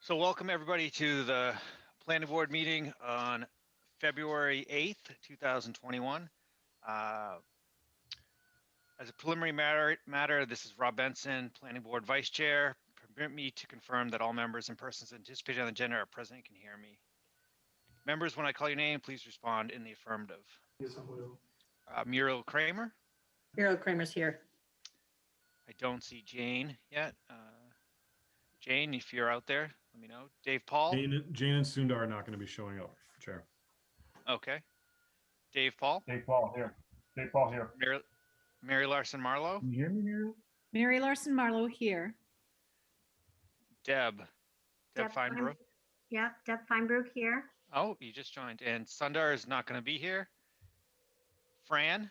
So welcome everybody to the planning board meeting on February 8th, 2021. As a preliminary matter, this is Rob Benson, planning board vice chair. Permit me to confirm that all members and persons anticipated on the agenda are present and can hear me. Members, when I call your name, please respond in the affirmative. Yes, I will. Muriel Kramer. Muriel Kramer's here. I don't see Jane yet. Jane, if you're out there, let me know. Dave Paul. Jane and Sundar are not going to be showing up, Chair. Okay. Dave Paul. Dave Paul here. Dave Paul here. Mary Larson Marlowe. Can you hear me, Muriel? Mary Larson Marlowe here. Deb Feinbrook. Yeah, Deb Feinbrook here. Oh, you just joined. And Sundar is not going to be here. Fran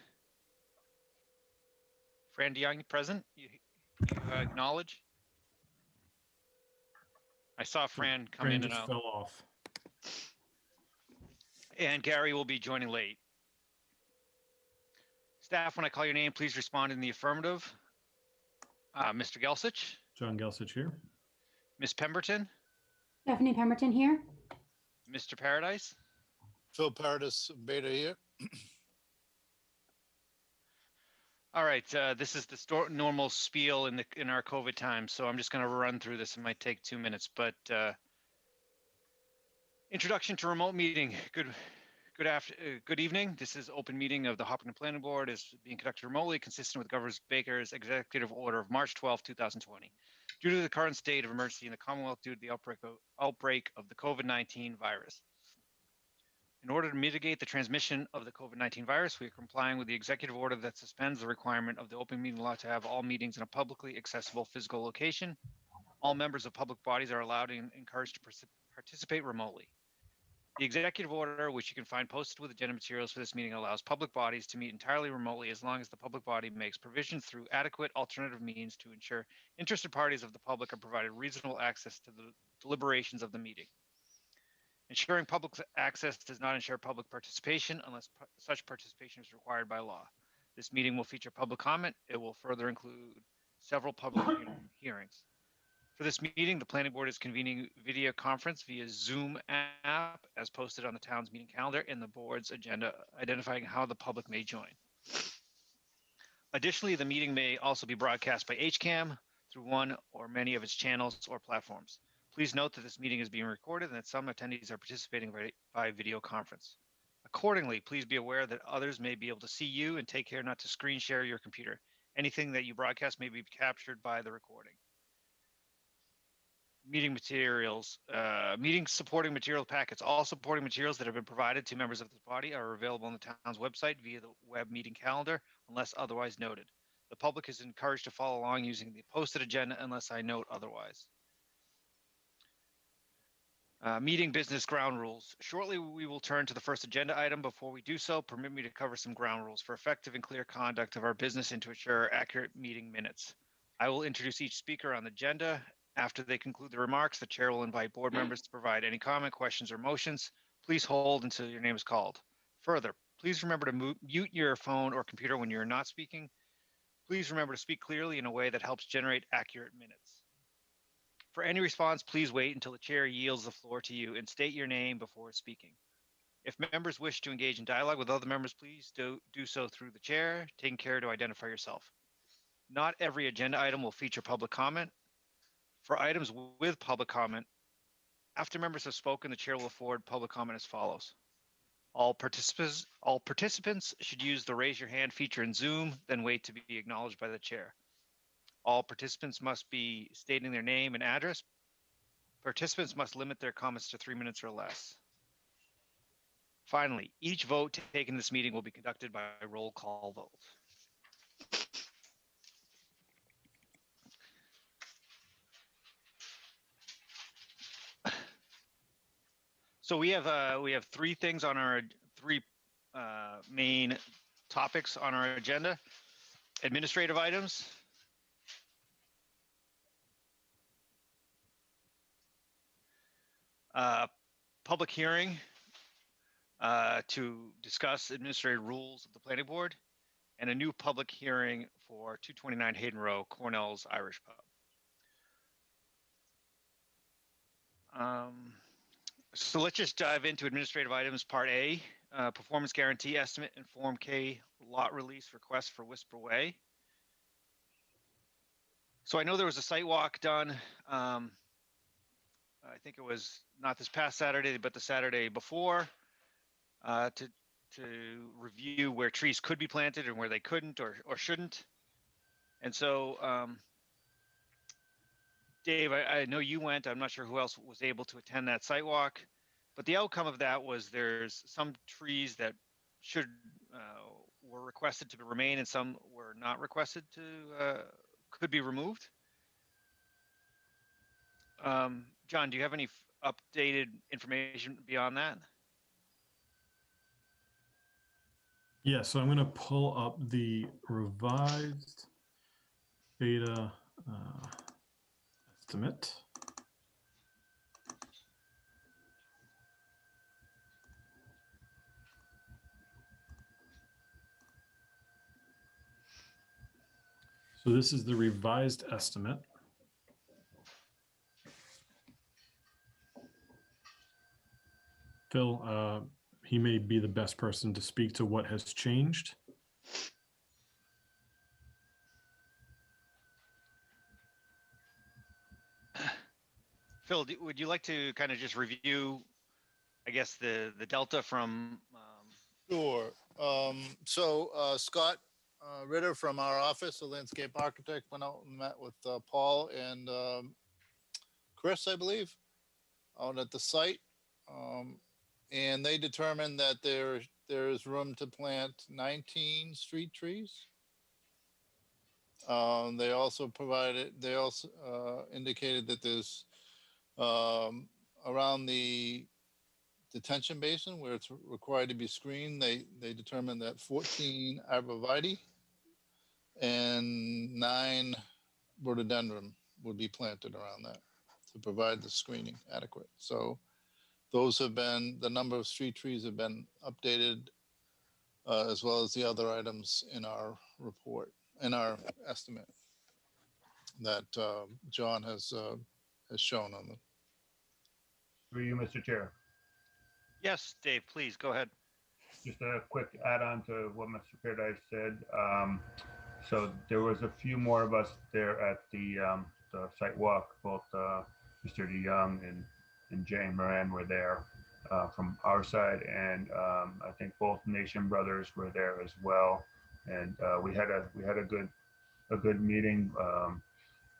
DeYoung present. You acknowledge? I saw Fran come in and just out. fell off. And Gary will be joining late. Staff, when I call your name, please respond in the affirmative. Mr. Gelsich. John Gelsich here. Ms. Pemberton. Stephanie Pemberton here. Mr. Paradise. Phil Paradis Beta here. All right, this is the normal spiel in our COVID times, so I'm just going to run through this. It might take 2 minutes, but introduction to remote meeting. Good evening. This is open meeting of the Hopkinton Planning Board is being conducted remotely, consistent with Governor Baker's executive order of March 12, 2020. Due to the current state of emergency in the Commonwealth due to the outbreak of the COVID-19 virus. In order to mitigate the transmission of the COVID-19 virus, we are complying with the executive order that suspends the requirement of the open meeting law to have all meetings in a publicly accessible physical location. All members of public bodies are allowed and encouraged to participate remotely. The executive order, which you can find posted with agenda materials for this meeting, allows public bodies to meet entirely remotely as long as the public body makes provision through adequate alternative means to ensure interested parties of the public are provided reasonable access to the deliberations of the meeting. Ensuring public access does not ensure public participation unless such participation is required by law. This meeting will feature public comment. It will further include several public hearings. For this meeting, the planning board is convening video conference via Zoom app as posted on the town's meeting calendar and the board's agenda, identifying how the public may join. Additionally, the meeting may also be broadcast by HCAM through one or many of its channels or platforms. Please note that this meeting is being recorded and that some attendees are participating by video conference. Accordingly, please be aware that others may be able to see you and take care not to screen share your computer. Anything that you broadcast may be captured by the recording. Meeting materials, meeting supporting material packets. All supporting materials that have been provided to members of this body are available on the town's website via the web meeting calendar, unless otherwise noted. The public is encouraged to follow along using the posted agenda unless I note otherwise. Meeting business ground rules. Shortly, we will turn to the first agenda item. Before we do so, permit me to cover some ground rules for effective and clear conduct of our business and to ensure accurate meeting minutes. I will introduce each speaker on the agenda. After they conclude the remarks, the chair will invite board members to provide any comment, questions, or motions. Please hold until your name is called. Further, please remember to mute your phone or computer when you're not speaking. Please remember to speak clearly in a way that helps generate accurate minutes. For any response, please wait until the chair yields the floor to you and state your name before speaking. If members wish to engage in dialogue with other members, please do so through the chair, taking care to identify yourself. Not every agenda item will feature public comment. For items with public comment, after members have spoken, the chair will afford public comment as follows. All participants should use the raise your hand feature in Zoom, then wait to be acknowledged by the chair. All participants must be stating their name and address. Participants must limit their comments to 3 minutes or less. Finally, each vote taken in this meeting will be conducted by a roll call vote. So we have three things on our main topics on our agenda. Administrative items. Public hearing to discuss administrative rules of the planning board, and a new public hearing for 229 Hayden Row, Cornell's Irish Pub. So let's just dive into administrative items, Part A, performance guarantee estimate and Form K lot release request for Whisper Way. So I know there was a site walk done. I think it was not this past Saturday, but the Saturday before, to review where trees could be planted and where they couldn't or shouldn't. And so, Dave, I know you went. I'm not sure who else was able to attend that site walk, but the outcome of that was there's some trees that were requested to remain and some were not requested to could be removed. John, do you have any updated information beyond that? Yeah, so I'm going to pull up the revised beta estimate. So this is the revised estimate. Phil, he may be the best person to speak to what has changed. Phil, would you like to kind of just review, I guess, the delta from? Sure. Scott Ritter from our office, a landscape architect, went out and met with Paul and Chris, I believe, out at the site. And they determined that there is room to plant 19 street trees. They also indicated that there's around the detention basin where it's required to be screened, they determined that 14 arborvitae and 9 rhododendron would be planted around that to provide the screening adequate. So those have been, the number of street trees have been updated, as well as the other items in our report, in our estimate that John has shown on the. Through you, Mr. Chair. Yes, Dave, please go ahead. Just a quick add-on to what Mr. Paradise said. So there was a few more of us there at the site walk. Both Mr. DeYoung and Jane Moran were there from our side, and I think both Nation Brothers were there as well. And we had a good meeting,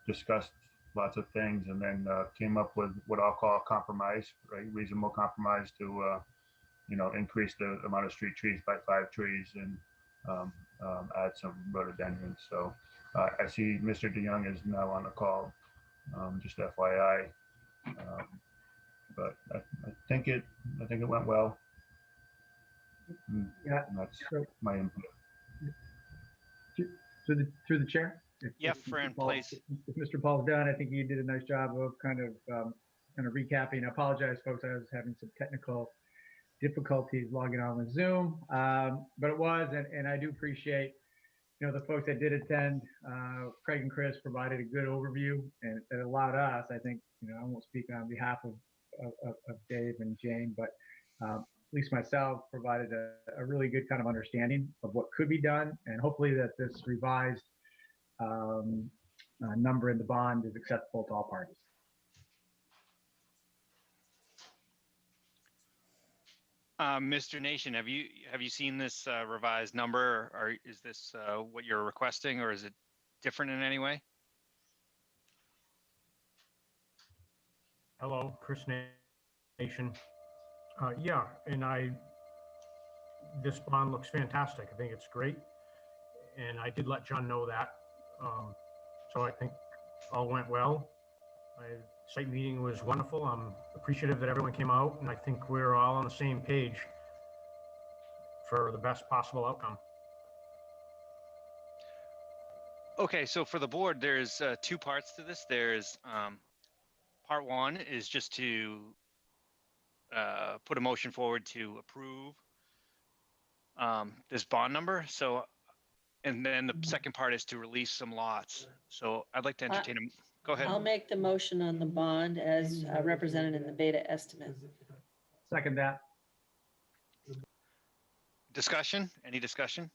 discussed lots of things, and then came up with what I'll call a compromise, right? Reasonable compromise to increase the amount of street trees by 5 trees and add some rhododendrons. So I see Mr. DeYoung is now on the call, just FYI. But I think it went well. Yeah. And that's So, my input. through the chair. Yeah, Fran, please. If Mr. Paul's done, I think you did a nice job of kind of recapping. I apologize, folks. I was having some technical difficulties logging on with Zoom, but it was, and I do appreciate, the folks that did attend. Craig and Chris provided a good overview, and it allowed us, I think, I won't speak on behalf of Dave and Jane, but at least myself, provided a really good kind of understanding of what could be done, and hopefully that this revised number in the bond is acceptable to all parties. Mr. Nation, have you seen this revised number, or is this what you're requesting, or is it different in any way? Hello, Chris Nation. Yeah, and this bond looks fantastic. I think it's great. And I did let John know that. So I think all went well. My site meeting was wonderful. I'm appreciative that everyone came out, and I think we're all on the same page for the best possible outcome. Okay, so for the board, there's 2 parts to this. There's part 1 is just to put a motion forward to approve this bond number. So, and then the second part is to release some lots. So I'd like to entertain them. Go ahead. I'll make the motion on the bond as represented in the beta estimate. Second that. Discussion? Any discussion?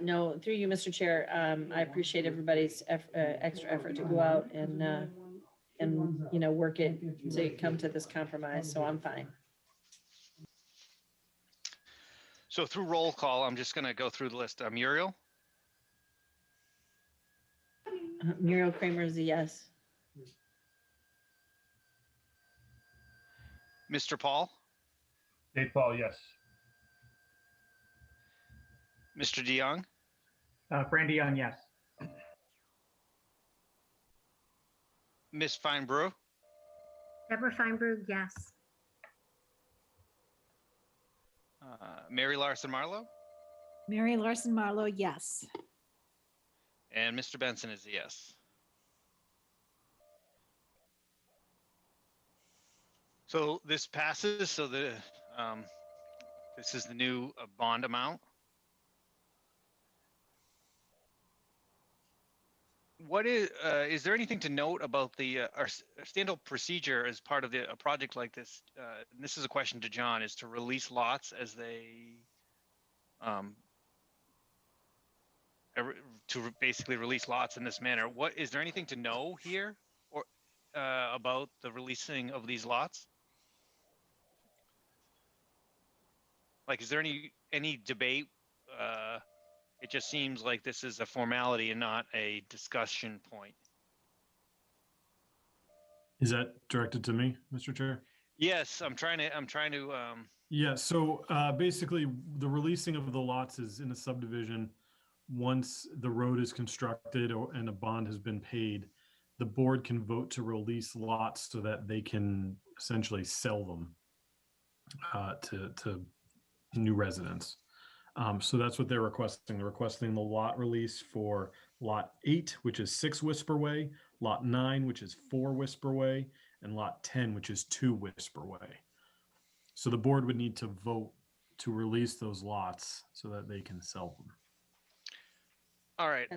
No, through you, Mr. Chair, I appreciate everybody's extra effort to go out and work it to come to this compromise, so I'm fine. So through roll call, I'm just going to go through the list. Muriel, Muriel Kramer is a yes. Mr. Paul, Dave Paul, yes. Mr. DeYoung, Fran DeYoung, yes. Ms. Feinbrew, Deborah Feinberg, yes. Mary Larson Marlowe, Mary Larson Marlowe, yes. and Mr. Benson is a yes. So this passes. So this is the new bond amount. What is there anything to note about the our standard procedure as part of a project like this? And this is a question to John: is to release lots as they, to basically release lots in this manner. What is there anything to know here, or about the releasing of these lots? Like, is there any debate? It just seems like this is a formality and not a discussion point. Is that directed to me, Mr. Chair? Yes, I'm trying to. Yeah, so basically the releasing of the lots is in a subdivision. Once the road is constructed and a bond has been paid, the board can vote to release lots so that they can essentially sell them to new residents. So that's what they're requesting. They're requesting the lot release for lot 8, which is 6 Whisper Way, lot 9, which is 4 Whisper Way, and lot 10, which is 2 Whisper Way. So the board would need to vote to release those lots so that they can sell them. All right.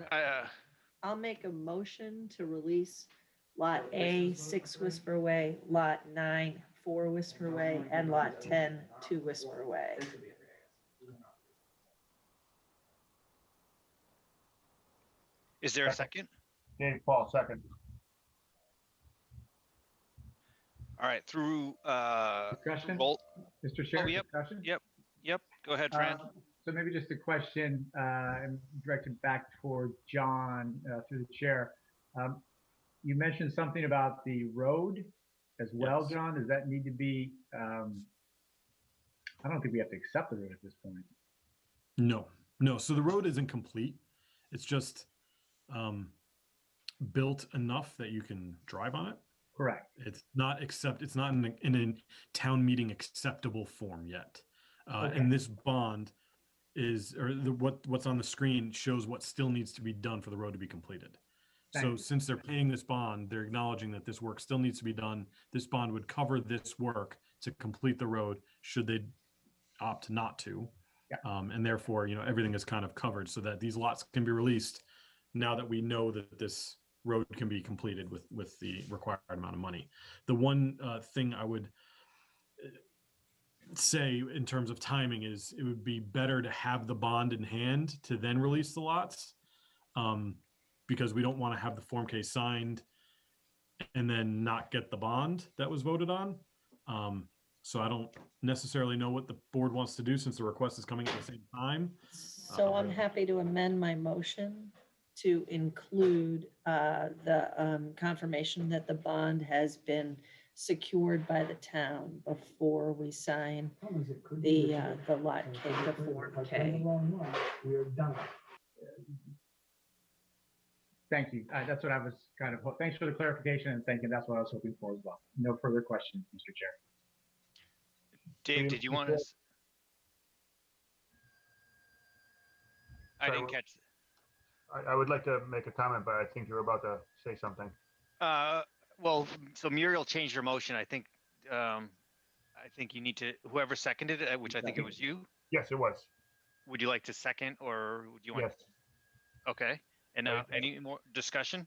I'll make a motion to release Lot A, 6 Whisper Way, Lot 9, 4 Whisper Way, and Lot 10, 2 Whisper Way. Is there a second? Dave Paul, second. All right. Through Discussion, roll. Mr. Chair, Oh, yep, discussion? Yep. Go ahead, Fran. So maybe just a question and directed back toward John through the chair. You mentioned something about the road as well, Yes. John. Does that need to be, I don't think we have to accept the road at this point. No. So the road isn't complete. It's just built enough that you can drive on it. Correct. It's not in a town meeting acceptable form yet. Okay. And this bond what's on the screen shows what still needs to be done for the road to be completed. Thank So you. since they're paying this bond, they're acknowledging that this work still needs to be done. This bond would cover this work to complete the road should they opt not to. Yeah. And therefore, everything is kind of covered so that these lots can be released now that we know that this road can be completed with the required amount of money. The one thing I would say in terms of timing is it would be better to have the bond in hand to then release the lots, because we don't want to have the Form K signed and then not get the bond that was voted on. So I don't necessarily know what the board wants to do since the request is coming at the same time. So I'm happy to amend my motion to include the confirmation that the bond has been secured by the town before we sign the Lot K, the Form K. Thank you. That's what I was kind of, thanks for the clarification and thinking that's what I was hoping for as well. No further questions, Mr. Chair. Dave, did you want to? I Sorry, didn't catch. I would like to make a comment, but I think you're about to say something. Well, so Muriel changed her motion. I think you need to, whoever seconded it, which I think it was you. Yes, it was. Would you like to second, or would you want? Yes. Okay. And Right. any more discussion?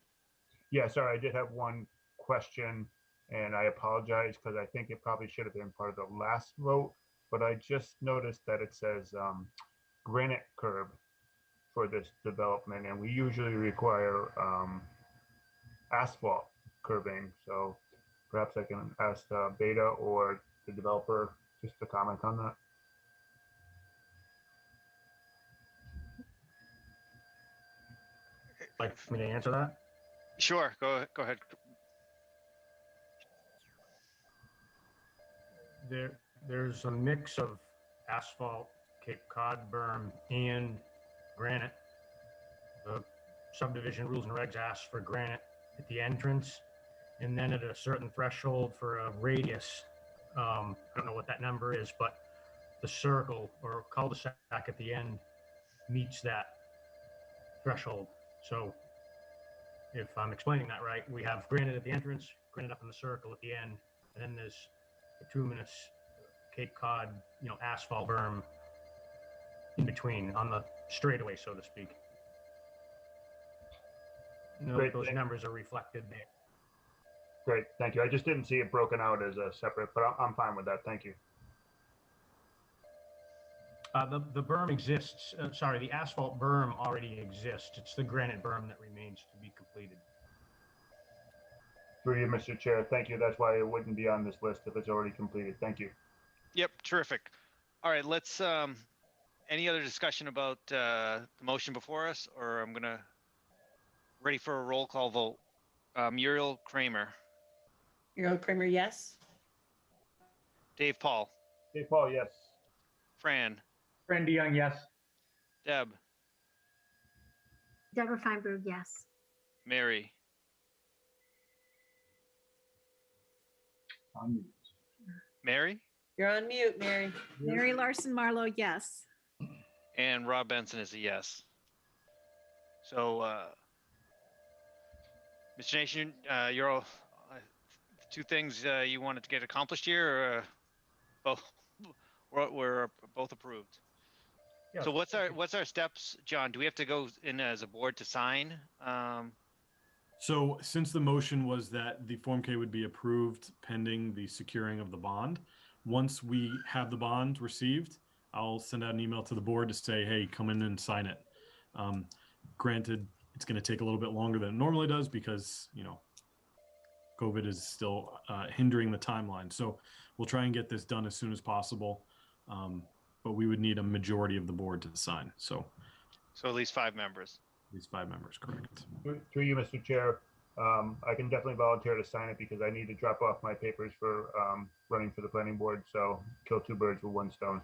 Yeah, sorry, I did have one question, and I apologize because I think it probably should have been part of the last vote, but I just noticed that it says granite curb for this development, and we usually require asphalt curbing. So perhaps I can ask Beta or the developer just to comment on that. Like for me to answer that? Sure, go ahead. There's a mix of asphalt, Cape Cod berm, and granite. The subdivision rules and regs ask for granite at the entrance, and then at a certain threshold for a radius. I don't know what that number is, but the circle or cul-de-sac at the end meets that threshold. So if I'm explaining that right, we have granite at the entrance, granite up in the circle at the end, and then there's bituminous Cape Cod, asphalt berm in between on the straightaway, so to speak. Great, Those thank- numbers are reflected there. Great, thank you. I just didn't see it broken out as a separate, but I'm fine with that. Thank you. The berm exists. Sorry, the asphalt berm already exists. It's the granite berm that remains to be completed. Through you, Mr. Chair. Thank you. That's why it wouldn't be on this list if it's already completed. Thank you. Yep, terrific. All right, let's, any other discussion about the motion before us, or I'm gonna, ready for a roll call vote. Muriel Kramer, Muriel Kramer, yes. Dave Paul, Hey, Paul, yes. Fran, Fran DeYoung, yes. Deb, Deborah Feinberg, yes. Mary, Mary, You're on mute, Mary. Mary Larson Marlowe, yes. and Rob Benson is a yes. So, Mr. Nation, you're all, two things you wanted to get accomplished here, or both? We're both approved. Yeah, So what's our steps, John? Do we have to go in as a board to sign? So since the motion was that the Form K would be approved pending the securing of the bond, once we have the bond received, I'll send out an email to the board to say, hey, come in and sign it. Granted, it's going to take a little bit longer than it normally does because, COVID is still hindering the timeline. So we'll try and get this done as soon as possible. But we would need a majority of the board to sign. So So at least 5 members. at least 5 members, correct. Through you, Mr. Chair. I can definitely volunteer to sign it because I need to drop off my papers for running for the planning board. So kill 2 birds with 1 stone.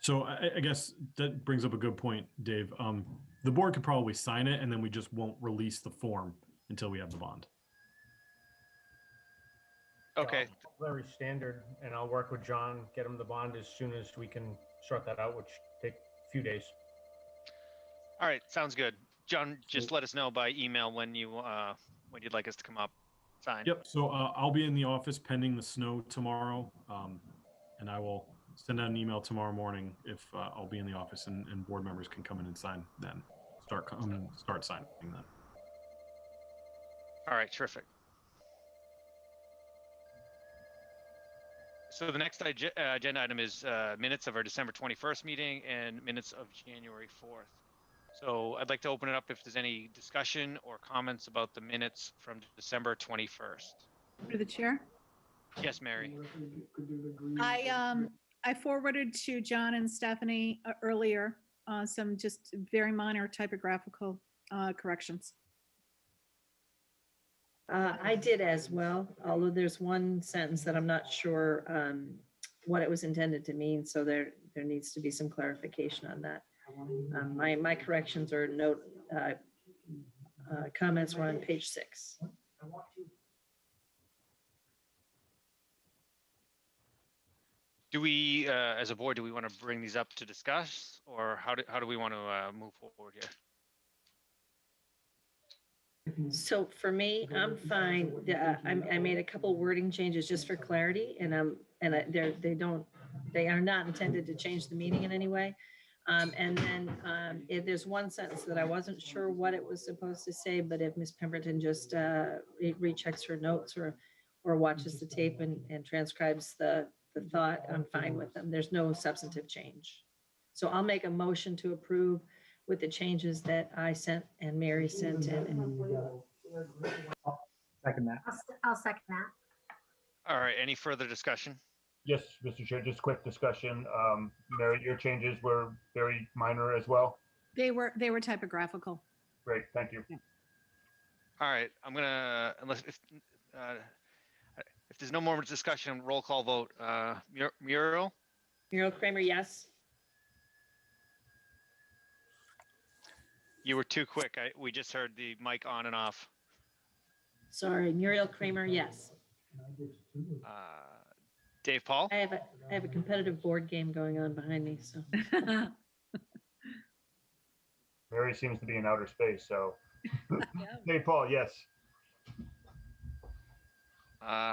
So I guess that brings up a good point, Dave. The board could probably sign it and then we just won't release the form until we have the bond. Okay, Very standard, and I'll work with John, get him the bond as soon as we can sort that out, which take a few days. all right, sounds good. John, just let us know by email when you'd like us to come up, sign. Yep. So I'll be in the office pending the snow tomorrow. And I will send out an email tomorrow morning if I'll be in the office and board members can come in and sign then. Start signing then. All right, terrific. So the next agenda item is minutes of our December 21st meeting and minutes of January 4th. So I'd like to open it up if there's any discussion or comments about the minutes from December 21st. Through the chair. Yes, Mary. I forwarded to John and Stephanie earlier some just very minor typographical corrections. I did as well, although there's one sentence that I'm not sure what it was intended to mean, so there needs to be some clarification on that. My corrections or note comments were on page 6. Do we, as a board, do we want to bring these up to discuss, or how do we want to move forward here? So for me, I'm fine. I made a couple wording changes just for clarity, and they are not intended to change the meaning in any way. And then if there's one sentence that I wasn't sure what it was supposed to say, but if Ms. Pemberton just rechecks her notes or watches the tape and transcribes the thought, I'm fine with them. There's no substantive change. So I'll make a motion to approve with the changes that I sent and Mary sent in. Second that. I'll second that. All right, any further discussion? Yes, Mr. Chair, just quick discussion. Mary, your changes were very minor as well. They were typographical. Great, thank you. All right, I'm gonna, unless if there's no more discussion, roll call vote. Muriel, Muriel Kramer, yes. you were too quick. We just heard the mic on and off. Sorry, Muriel Kramer, yes. Dave Paul, I have a competitive board game going on behind me, so. Mary seems to be in outer space, so. Yeah. Hey, Paul, yes.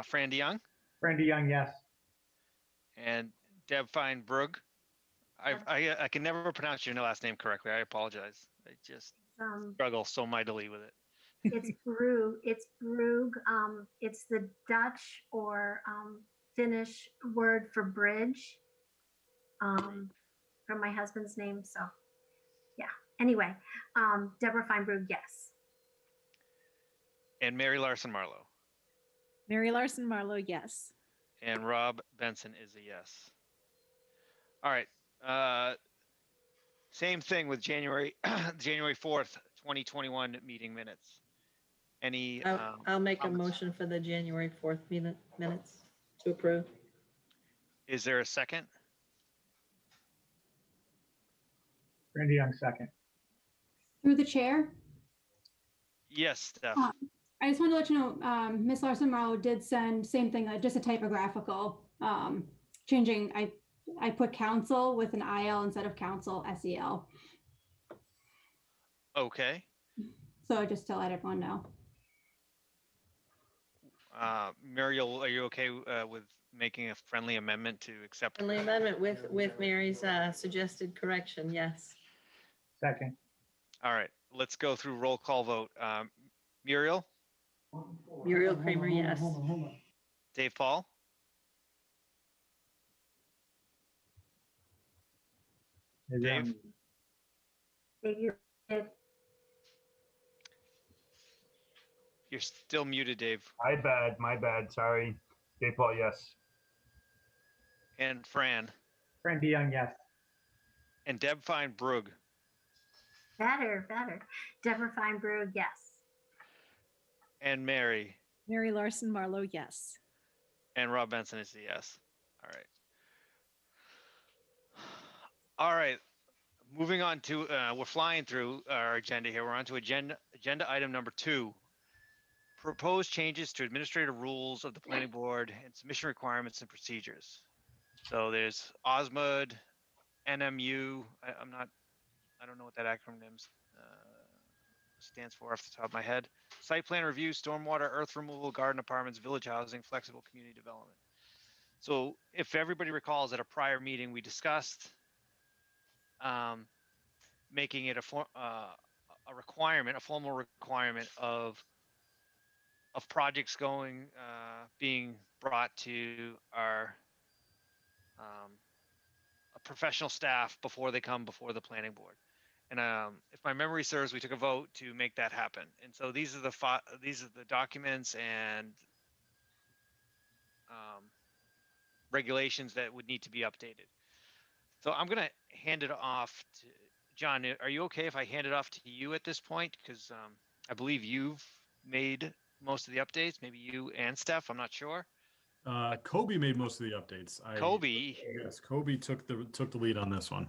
Fran DeYoung, Brandy Young, yes. and Deb Feinbrugg. I can never pronounce your last name correctly. I apologize. I just struggle so mightily with it. It's Brug. It's Brug. It's the Dutch or Finnish word for bridge from my husband's name. So, yeah. Anyway, Deborah Feinbrugg, yes. And Mary Larson Marlowe. Mary Larson Marlowe, yes. And Rob Benson is a yes. All right. Same thing with January 4th, 2021 meeting minutes. Any? I'll make a comments? motion for the January 4th minutes to approve. Is there a second? Brandy Young, second. Through the chair, Yes, Steph. I just wanted to let you know, Ms. Larson Marlowe did send same thing, just a typographical changing. I put council with an IL instead of council, SEL. Okay. So just to let everyone know. Muriel, are you okay with making a friendly amendment to accept? Friendly amendment with Mary's suggested correction, yes. Second. All right, let's go through roll call vote. Muriel, Muriel Kramer, yes. Dave Paul, Dave? You're muted. You're still muted, Dave. My bad, sorry. Dave Paul, yes. And Fran. Brandy Young, yes. And Deb Feinbrugg. Better. Deborah Feinbrugg, yes. And Mary. Mary Larson Marlowe, yes. And Rob Benson is a yes. All right. All right. Moving on to, we're flying through our agenda here. We're on to agenda item number 2. Proposed changes to administrative rules of the planning board and submission requirements and procedures. So there's Osmod, NMU. I don't know what that acronym stands for off the top of my head. Site plan review, stormwater, earth removal, garden apartments, village housing, flexible community development. So if everybody recalls, at a prior meeting, we discussed making it a requirement, a formal requirement of projects being brought to our professional staff before they come before the planning board. And if my memory serves, we took a vote to make that happen. And so these are the documents and regulations that would need to be updated. So I'm going to hand it off to John. Are you okay if I hand it off to you at this point? Because I believe you've made most of the updates. Maybe you and Steph. I'm not sure. Kobe made most of the updates. Kobe. Yes, Kobe took the lead on this one.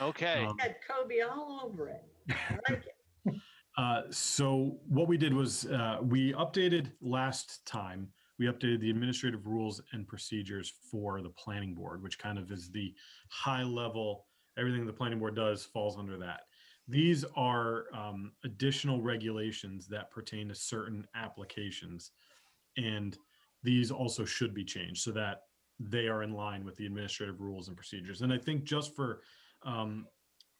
Okay. Had Kobe all over it. I like it. So what we did was we updated last time. We updated the administrative rules and procedures for the planning board, which kind of is the high level. Everything the planning board does falls under that. These are additional regulations that pertain to certain applications, and these also should be changed so that they are in line with the administrative rules and procedures. And I think just for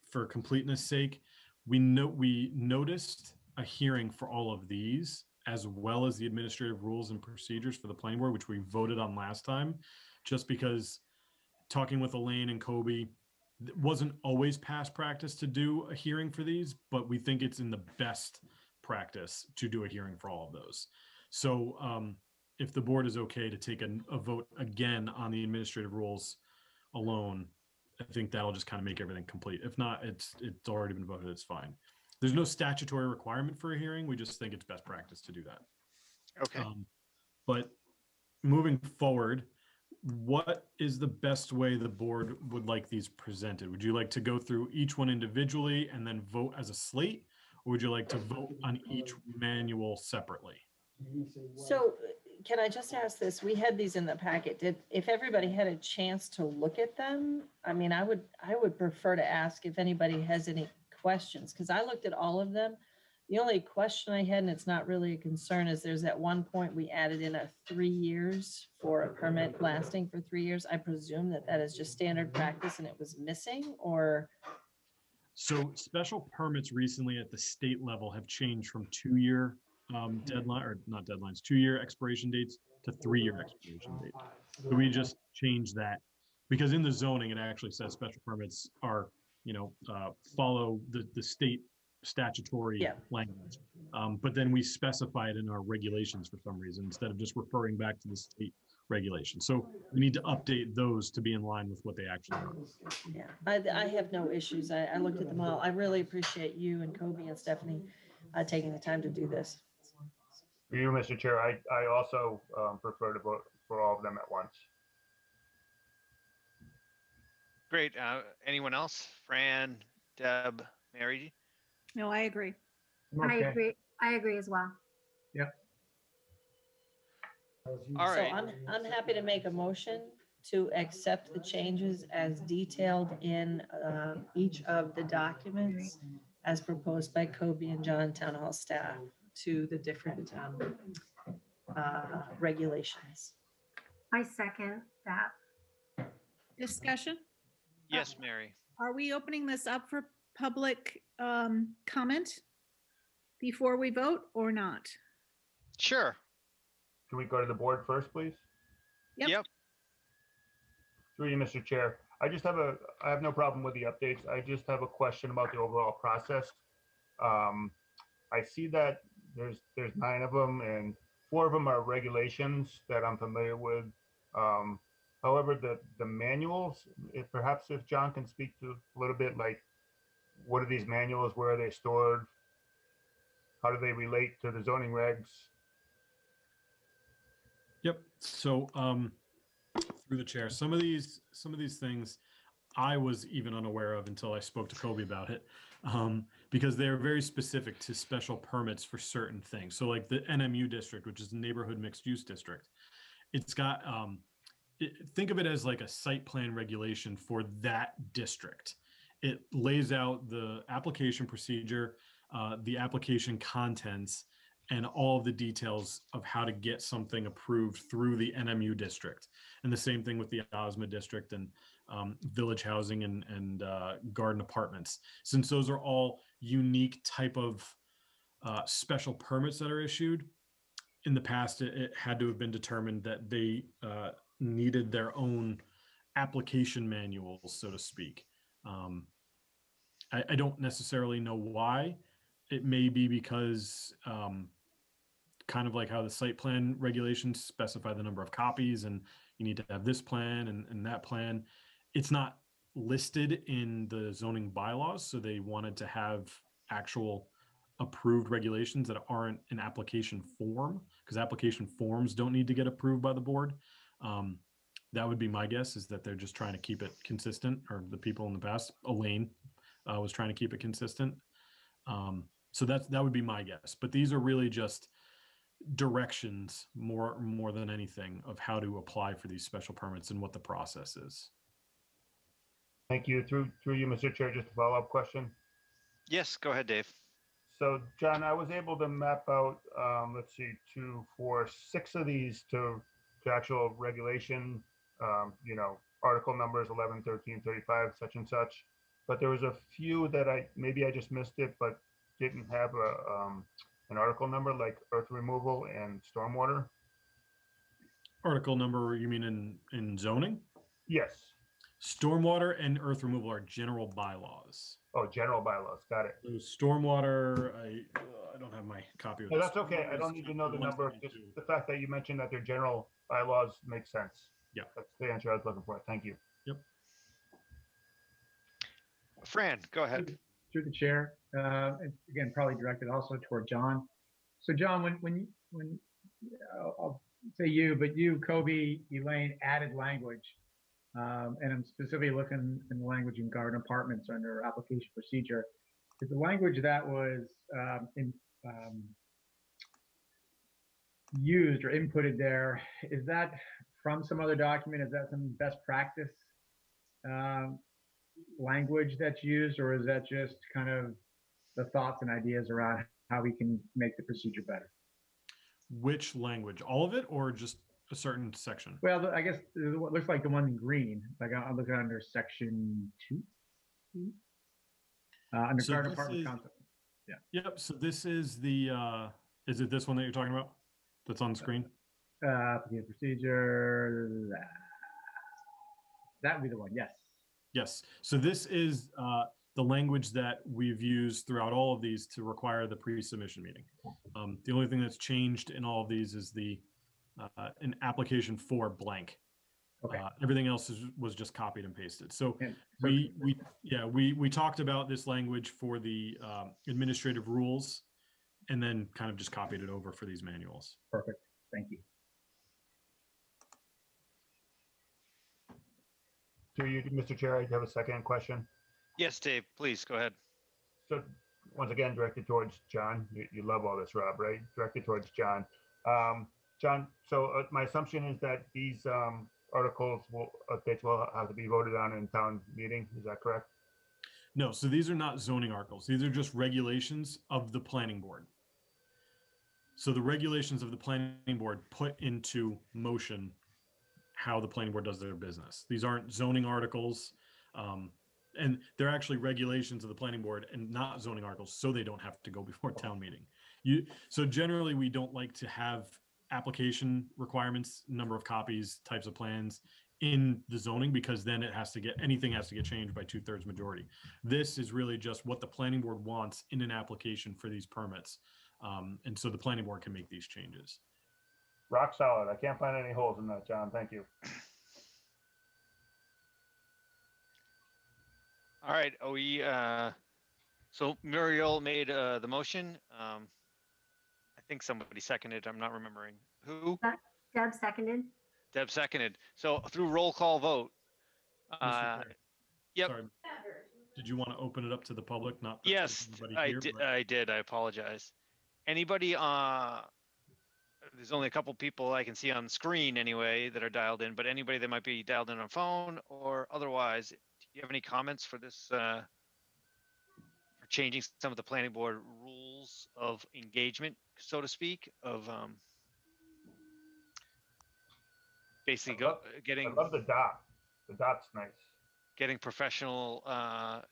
for completeness sake, we noticed a hearing for all of these, as well as the administrative rules and procedures for the planning board, which we voted on last time, just because talking with Elaine and Kobe, it wasn't always past practice to do a hearing for these, but we think it's in the best practice to do a hearing for all of those. So if the board is okay to take a vote again on the administrative rules alone, I think that'll just kind of make everything complete. If not, it's already been voted, it's fine. There's no statutory requirement for a hearing. We just think it's best practice to do that. Okay. But moving forward, what is the best way the board would like these presented? Would you like to go through each one individually and then vote as a slate? Or would you like to vote on each manual separately? So can I just ask this? We had these in the packet. If everybody had a chance to look at them, I mean, I would prefer to ask if anybody has any questions, because I looked at all of them. The only question I had, and it's not really a concern, is there's at one point we added in a 3 years for a permit lasting for 3 years. I presume that is just standard practice and it was missing, or? So special permits recently at the state level have changed from 2-year deadline, or not deadlines, 2-year expiration dates to 3-year expiration dates. So we just changed that because in the zoning, it actually says special permits are, follow the state statutory language. But then we specify it in our regulations for some reason, instead of just referring back to the state regulations. So we need to update those to be in line with what they actually are. Yeah, I have no issues. I looked at them all. I really appreciate you and Kobe and Stephanie taking the time to do this. For you, Mr. Chair, I also prefer to vote for all of them at once. Great. Anyone else? Fran, Deb, Mary? No, I agree. Okay. I agree as well. All right. So I'm happy to make a motion to accept the changes as detailed in each of the documents as proposed by Kobe and John Town Hall staff to the different regulations. I second that. Discussion? Yes, Mary. Are we opening this up for public comment before we vote or not? Sure. Can we go to the board first, please? Yep. Through you, Mr. Chair. I have no problem with the updates. I just have a question about the overall process. I see that there's 9 of them and 4 of them are regulations that I'm familiar with. However, the manuals, perhaps if John can speak to a little bit, like what are these manuals? Where are they stored? How do they relate to the zoning regs? Yep. So through the chair, some of these things I was even unaware of until I spoke to Kobe about it, because they're very specific to special permits for certain things. So like the NMU district, which is the neighborhood mixed use district, it's got think of it as like a site plan regulation for that district. It lays out the application procedure, the application contents, and all of the details of how to get something approved through the NMU district. And the same thing with the OSMA district and village housing and garden apartments. Since those are all unique type of special permits that are issued, in the past, it had to have been determined that they needed their own application manuals, so to speak. I don't necessarily know why. It may be because kind of like how the site plan regulations specify the number of copies and you need to have this plan and that plan. It's not listed in the zoning bylaws, so they wanted to have actual approved regulations that aren't in application form, because application forms don't need to get approved by the board. That would be my guess, is that they're just trying to keep it consistent, or the people in the past, Elaine was trying to keep it consistent. So that would be my guess. But these are really just directions more than anything of how to apply for these special permits and what the process is. Thank you. Through you, Mr. Chair, just a follow-up question. Yes, go ahead, Dave. So, John, I was able to map out, let's see, 2, 4, 6 of these to actual regulation, article numbers 11, 13, 35, such and such. but there was a few that maybe I just missed it, but didn't have an article number, like earth removal and stormwater. Article number, you mean in zoning? Yes. Stormwater and earth removal are general bylaws. Oh, general bylaws. Got it. So stormwater, I don't have my copy of No, this. that's okay. I don't need to know the number. Just the fact that you mentioned that they're general bylaws makes sense. Yeah. That's the answer I was looking for. Thank you. Fran, go ahead. Through the chair, and again, probably directed also toward John. So John, when I'll say you, but you, Kobe, Elaine added language, and I'm specifically looking in the language in garden apartments under application procedure. Is the language that was used or inputted there, is that from some other document? Is that some best practice language that's used, or is that just kind of the thoughts and ideas around how we can make the procedure better? Which language? All of it or just a certain section? Well, I guess it looks like the one in green. Like I'm looking under section 2. Under So garden this apartment is- concept. Yep. So this is the, is it this one that you're talking about? That's on the screen? Application procedure. That would be the one. Yes. Yes. So this is the language that we've used throughout all of these to require the pre-submission meeting. The only thing that's changed in all of these is the an application for blank. Okay. Everything else was just copied and pasted. So And we talked about this language for the administrative rules, and then kind of just copied it over for these manuals. Perfect. Thank you. To you, Mr. Chair, I have a second question. Yes, Dave, please go ahead. So once again, directed towards John. You love all this, Rob, right? Directed towards John. John, so my assumption is that these articles updates will have to be voted on in town meeting. Is that correct? No, so these are not zoning articles. These are just regulations of the planning board. So the regulations of the planning board put into motion how the planning board does their business. These aren't zoning articles. And they're actually regulations of the planning board and not zoning articles, so they don't have to go before town meeting. So generally, we don't like to have application requirements, number of copies, types of plans in the zoning, because then anything has to get changed by 2/3 majority. This is really just what the planning board wants in an application for these permits. And so the planning board can make these changes. Rock solid. I can't find any holes in that, John. Thank you. All right, so Muriel made the motion. I think somebody seconded, I'm not remembering. Who? Deb seconded. Deb seconded. So through roll call vote. Mr. Chair. Yep. Sorry. Did you want to open it up to the public? Not to Yes, everybody I here, did. but- I did. I apologize. Anybody? There's only a couple people I can see on the screen anyway that are dialed in. But anybody that might be dialed in on phone or otherwise, do you have any comments for this? For changing some of the planning board rules of engagement, so to speak, of basically getting. I love the dot. The dot's nice. Getting professional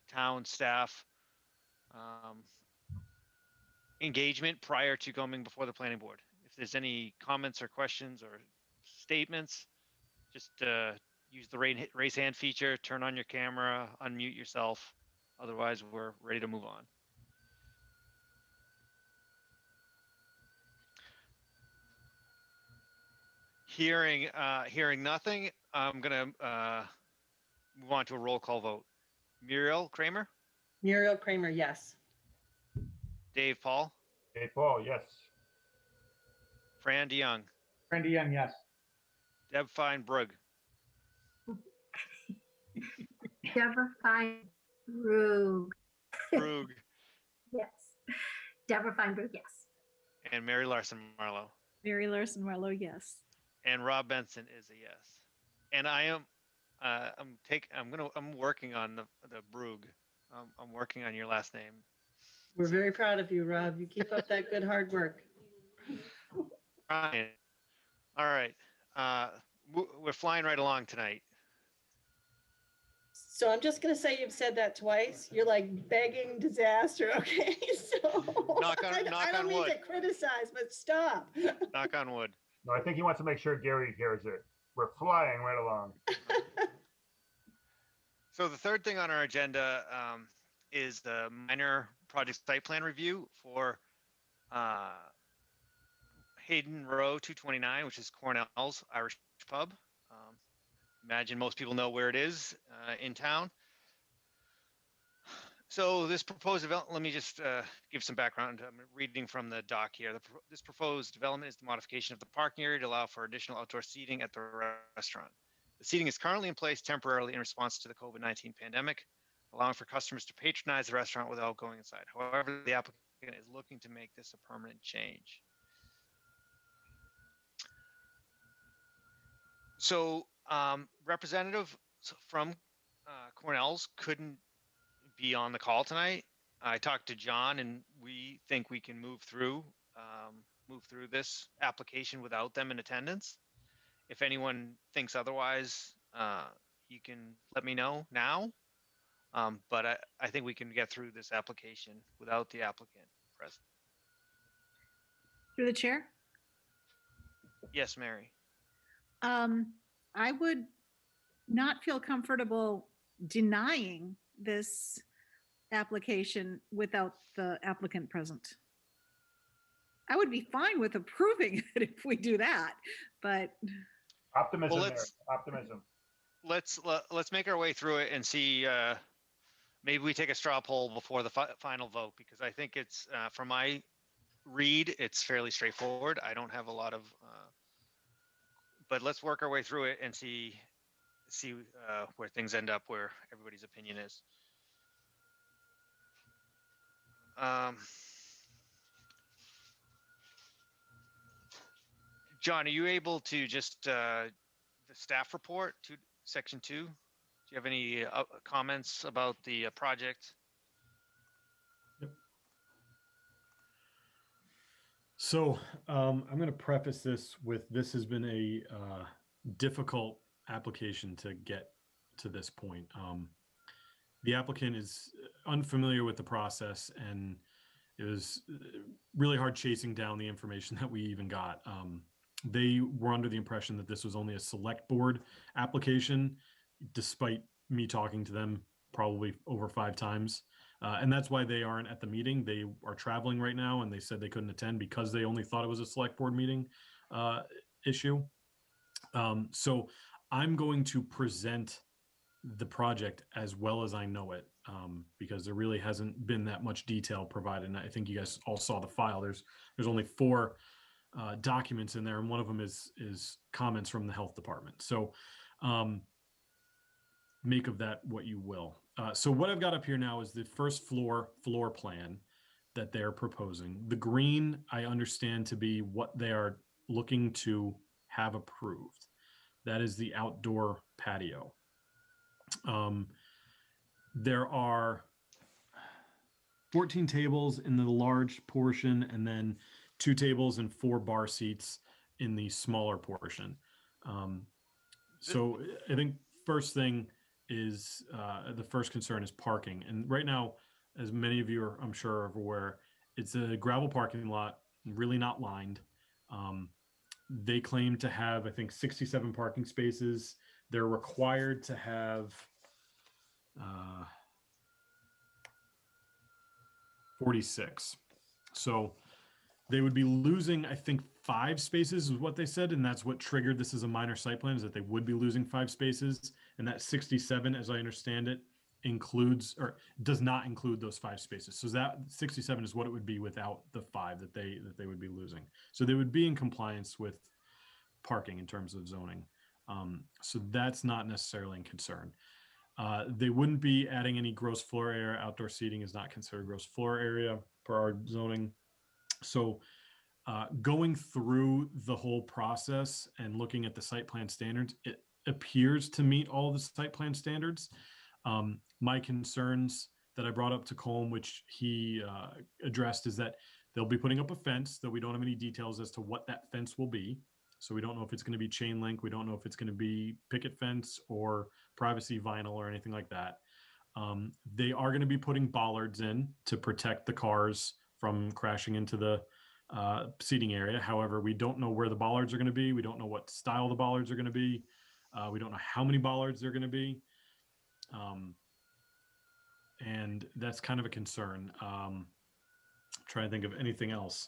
town staff engagement prior to coming before the planning board. If there's any comments or questions or statements, just use the raise hand feature, turn on your camera, unmute yourself. Otherwise, we're ready to move on. Hearing nothing, I'm gonna move on to a roll call vote. Muriel Kramer, Muriel Kramer, yes. Dave Paul, Hey, Paul, yes. Fran DeYoung, Randy Young, yes. Deb Feinbrugg, Deborah Feinbrugg. Brugg, Yes. Deborah Feinbrugg, yes. and Mary Larson Marlowe. Mary Larson Marlowe, yes. And Rob Benson is a yes. And I am, I'm working on the Brugg. I'm working on your last name. We're very proud of you, Rob. You keep up that good hard work. Ryan. All right. We're flying right along tonight. So I'm just gonna say you've said that twice. You're like begging disaster, okay? So Knock on- I knock don't on mean wood. to criticize, but stop. Knock on wood. No, I think he wants to make sure Gary hears it. We're flying right along. So the third thing on our agenda is the minor project site plan review for Hayden Row 229, which is Cornell's Irish Pub. Imagine most people know where it is in town. So this proposed development, let me just give some background. I'm reading from the doc here. This proposed development is the modification of the parking area to allow for additional outdoor seating at the restaurant. The seating is currently in place temporarily in response to the COVID-19 pandemic, allowing for customers to patronize the restaurant without going inside. However, the applicant is looking to make this a permanent change. So representative from Cornell's couldn't be on the call tonight. I talked to John, and we think we can move through this application without them in attendance. If anyone thinks otherwise, you can let me know now. But I think we can get through this application without the applicant present. Through the chair? Yes, Mary. I would not feel comfortable denying this application without the applicant present. I would be fine with approving it if we do that, but Optimism Well, there. Optimism. let's make our way through it and see. Maybe we take a straw poll before the final vote, because I think it's from my read, it's fairly straightforward. I don't have a lot of, but let's work our way through it and see where things end up, where everybody's opinion is. John, are you able to just the staff report to section 2? Do you have any comments about the project? So I'm going to preface this with this has been a difficult application to get to this point. The applicant is unfamiliar with the process, and it was really hard chasing down the information that we even got. They were under the impression that this was only a select board application, despite me talking to them probably over 5 times. And that's why they aren't at the meeting. They are traveling right now, and they said they couldn't attend because they only thought it was a select board meeting issue. So I'm going to present the project as well as I know it, because there really hasn't been that much detail provided. And I think you guys all saw the file. There's only 4 documents in there, and one of them is comments from the health department. So make of that what you will. So what I've got up here now is the first floor plan that they're proposing. The green, I understand to be what they are looking to have approved. That is the outdoor patio. There are 14 tables in the large portion, and then 2 tables and 4 bar seats in the smaller portion. So I think first thing is the first concern is parking. And right now, as many of you are, I'm sure, are aware, it's a gravel parking lot, really not lined. They claim to have, I think, 67 parking spaces. They're required to have 46. So they would be losing, I think, 5 spaces is what they said. And that's what triggered this as a minor site plan, is that they would be losing 5 spaces. And that 67, as I understand it, includes or does not include those 5 spaces. So that 67 is what it would be without the 5 that they would be losing. So they would be in compliance with parking in terms of zoning. So that's not necessarily in concern. They wouldn't be adding any gross floor area. Outdoor seating is not considered gross floor area per our zoning. So going through the whole process and looking at the site plan standards, it appears to meet all the site plan standards. My concerns that I brought up to Colm, which he addressed, is that they'll be putting up a fence, though we don't have any details as to what that fence will be. So we don't know if it's going to be chain link. We don't know if it's going to be picket fence or privacy vinyl or anything like that. They are going to be putting bollards in to protect the cars from crashing into the seating area. However, we don't know where the bollards are going to be. We don't know what style the bollards are going to be. We don't know how many bollards they're going to be. And that's kind of a concern. Trying to think of anything else.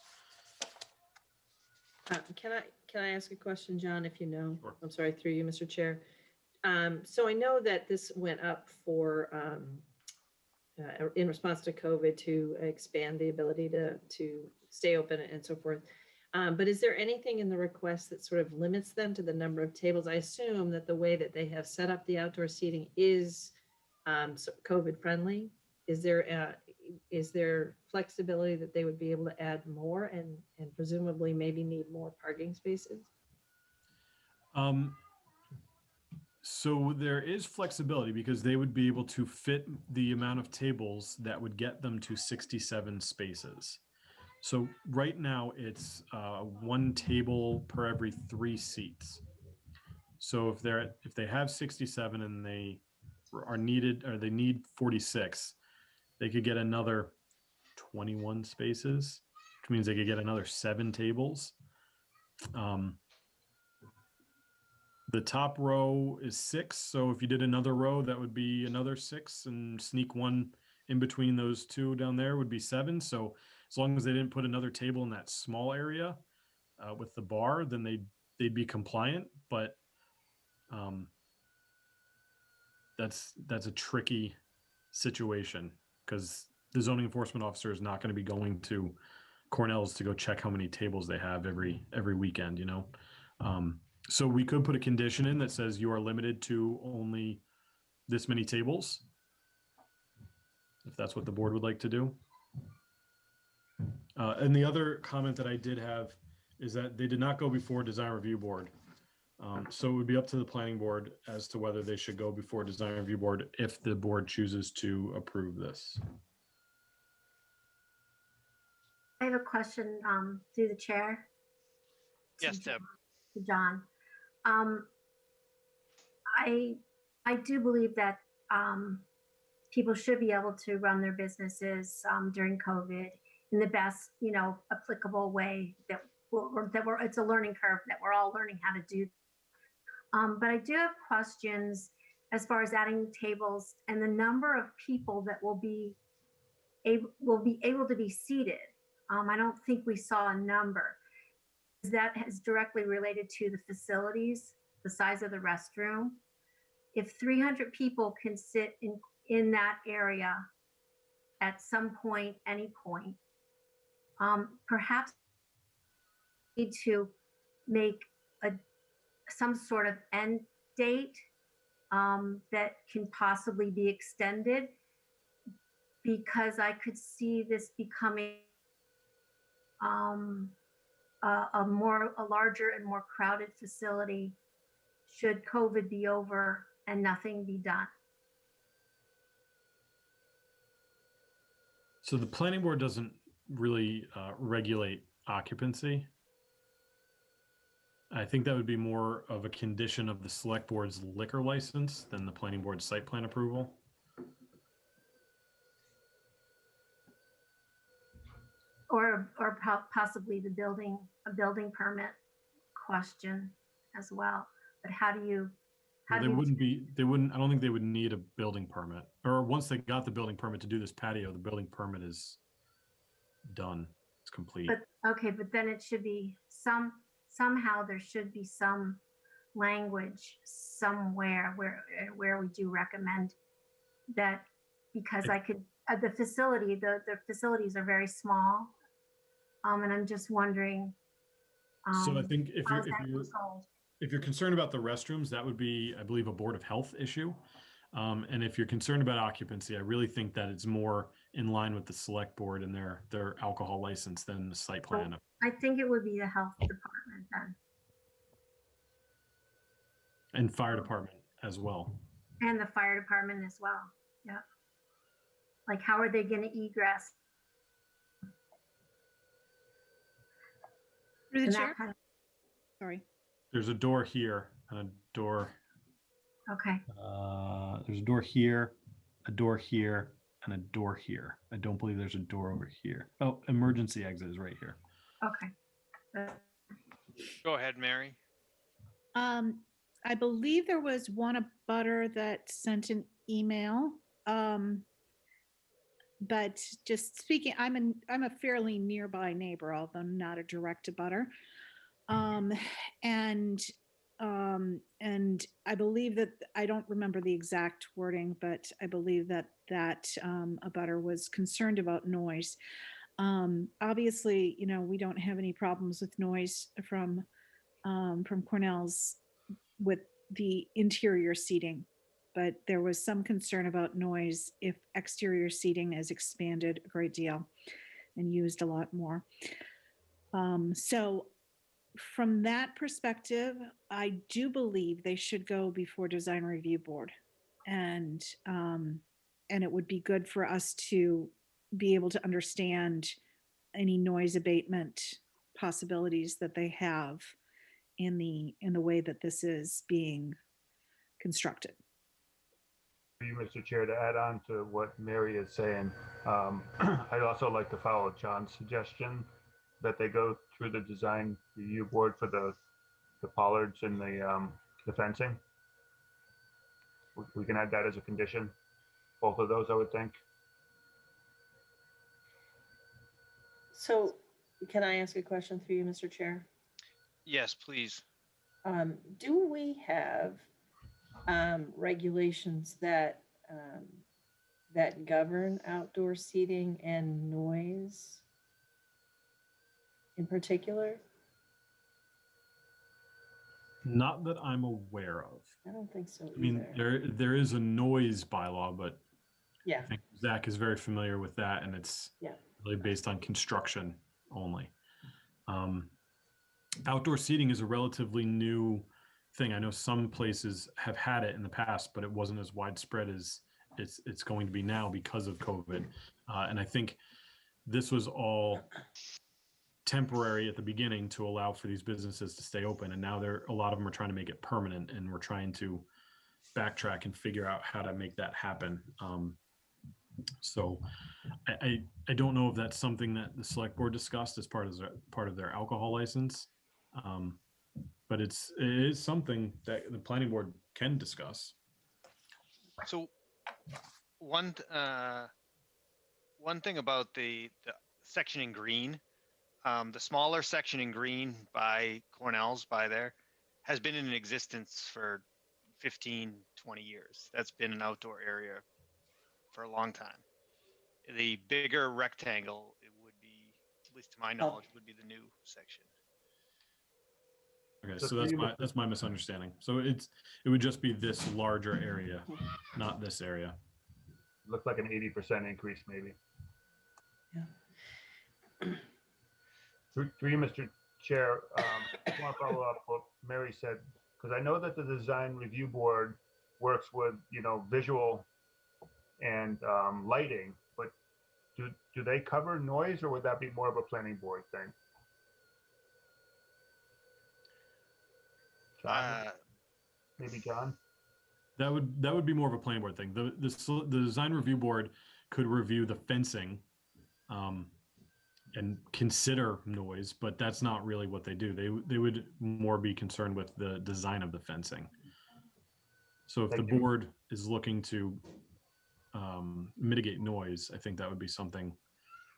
Can I ask a question, John, if you know? Sure. I'm sorry, through you, Mr. Chair. So I know that this went up for, in response to COVID, to expand the ability to stay open and so forth. But is there anything in the request that sort of limits them to the number of tables? I assume that the way that they have set up the outdoor seating is COVID friendly. Is there flexibility that they would be able to add more and presumably maybe need more parking spaces? So there is flexibility because they would be able to fit the amount of tables that would get them to 67 spaces. So right now it's 1 table per every 3 seats. So if they have 67 and they are needed, or they need 46, they could get another 21 spaces, which means they could get another 7 tables. The top row is 6. So if you did another row, that would be another 6, and sneak 1 in between those 2 down there would be 7. So as long as they didn't put another table in that small area with the bar, then they'd be compliant. But that's a tricky situation because the zoning enforcement officer is not going to be going to Cornell's to go check how many tables they have every weekend, you know? So we could put a condition in that says you are limited to only this many tables, if that's what the board would like to do. And the other comment that I did have is that they did not go before design review board. So it would be up to the planning board as to whether they should go before design review board if the board chooses to approve this. I have a question through the chair. Yes, Deb. To John. I do believe that people should be able to run their businesses during COVID in the best, applicable way it's a learning curve that we're all learning how to do. But I do have questions as far as adding tables and the number of people that will be able to be seated. I don't think we saw a number. That is directly related to the facilities, the size of the restroom. If 300 people can sit in that area at some point, any point, perhaps we need to make some sort of end date that can possibly be extended, because I could see this becoming a larger and more crowded facility should COVID be over and nothing be done. So the planning board doesn't really regulate occupancy. I think that would be more of a condition of the select board's liquor license than the planning board's site plan approval. Or possibly a building permit question as well. But how do you? I don't think they would need a building permit. Or once they got the building permit to do this patio, the building permit is done. It's complete. But then it should be somehow there should be some language somewhere where we do recommend that, because the facilities are very small. And I'm just wondering. So I think if you're concerned about the restrooms, that would be, I believe, a Board of Health issue. And if you're concerned about occupancy, I really think that it's more in line with the select board and their alcohol license than the site plan. I think it would be the health department then. And fire department as well. And the fire department as well. Yeah. Like, how are they going to egress? Through the chair? Sorry. There's a door here and a door. Okay. There's a door here, a door here, and a door here. I don't believe there's a door over here. Oh, emergency exit is right here. Okay. Go ahead, Mary. I believe there was one abutter that sent an email. But just speaking, I'm a fairly nearby neighbor, although not a direct abutter. And I believe that, I don't remember the exact wording, but I believe that abutter was concerned about noise. Obviously, you know, we don't have any problems with noise from Cornell's with the interior seating, but there was some concern about noise if exterior seating is expanded a great deal and used a lot more. So from that perspective, I do believe they should go before Design Review Board, and it would be good for us to be able to understand any noise abatement possibilities that they have in the way that this is being constructed. You, Mr. Chair, to add on to what Mary is saying, I'd also like to follow John's suggestion that they go through the design review board for the pollards and the fencing. We can add that as a condition. Both of those, I would think. So can I ask a question through you, Mr. Chair? Yes, please. Do we have regulations that that govern outdoor seating and noise in particular? Not that I'm aware of. I don't think so either. I mean, there is a noise bylaw, but Yeah. I think Zach is very familiar with that, and it's Yeah. really based on construction only. Outdoor seating is a relatively new thing. I know some places have had it in the past, but it wasn't as widespread as it's going to be now because of COVID. And I think this was all temporary at the beginning to allow for these businesses to stay open, and now a lot of them are trying to make it permanent, and we're trying to backtrack and figure out how to make that happen. So I don't know if that's something that the select board discussed as part of their alcohol license, but it is something that the planning board can discuss. So one thing about the section in green, the smaller section in green by Cornell's by there has been in existence for 15, 20 years. That's been an outdoor area for a long time. The bigger rectangle, it would be, at least to my knowledge, would be the new section. Okay, so that's my misunderstanding. So it would just be this larger area, not this area. Looked like an 80% increase, maybe. Yeah. Through you, Mr. Chair, I want to follow up what Mary said, because I know that the design review board works with, visual and lighting, but do they cover noise, or would that be more of a planning board thing? John? Maybe John? That would be more of a planning board thing. The design review board could review the fencing and consider noise, but that's not really what they do. They would more be concerned with the design of the fencing. So if the board is looking to mitigate noise, I think that would be something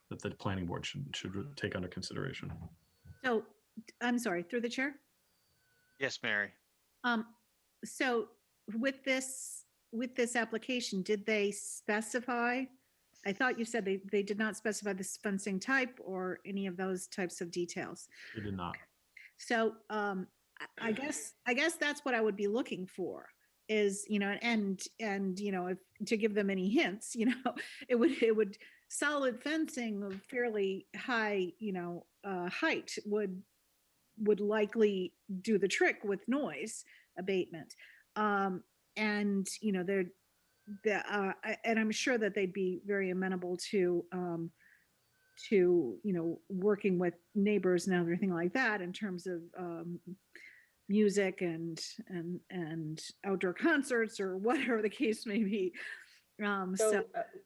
that the planning board should take under consideration. So I'm sorry, through the chair. Yes, Mary. So with this application, did they specify? I thought you said they did not specify the fencing type or any of those types of details. They did not. So I guess that's what I would be looking for is, and if to give them any hints, it would solid fencing of fairly high, height would likely do the trick with noise abatement. And and I'm sure that they'd be very amenable to working with neighbors and everything like that in terms of music and outdoor concerts or whatever the case may be.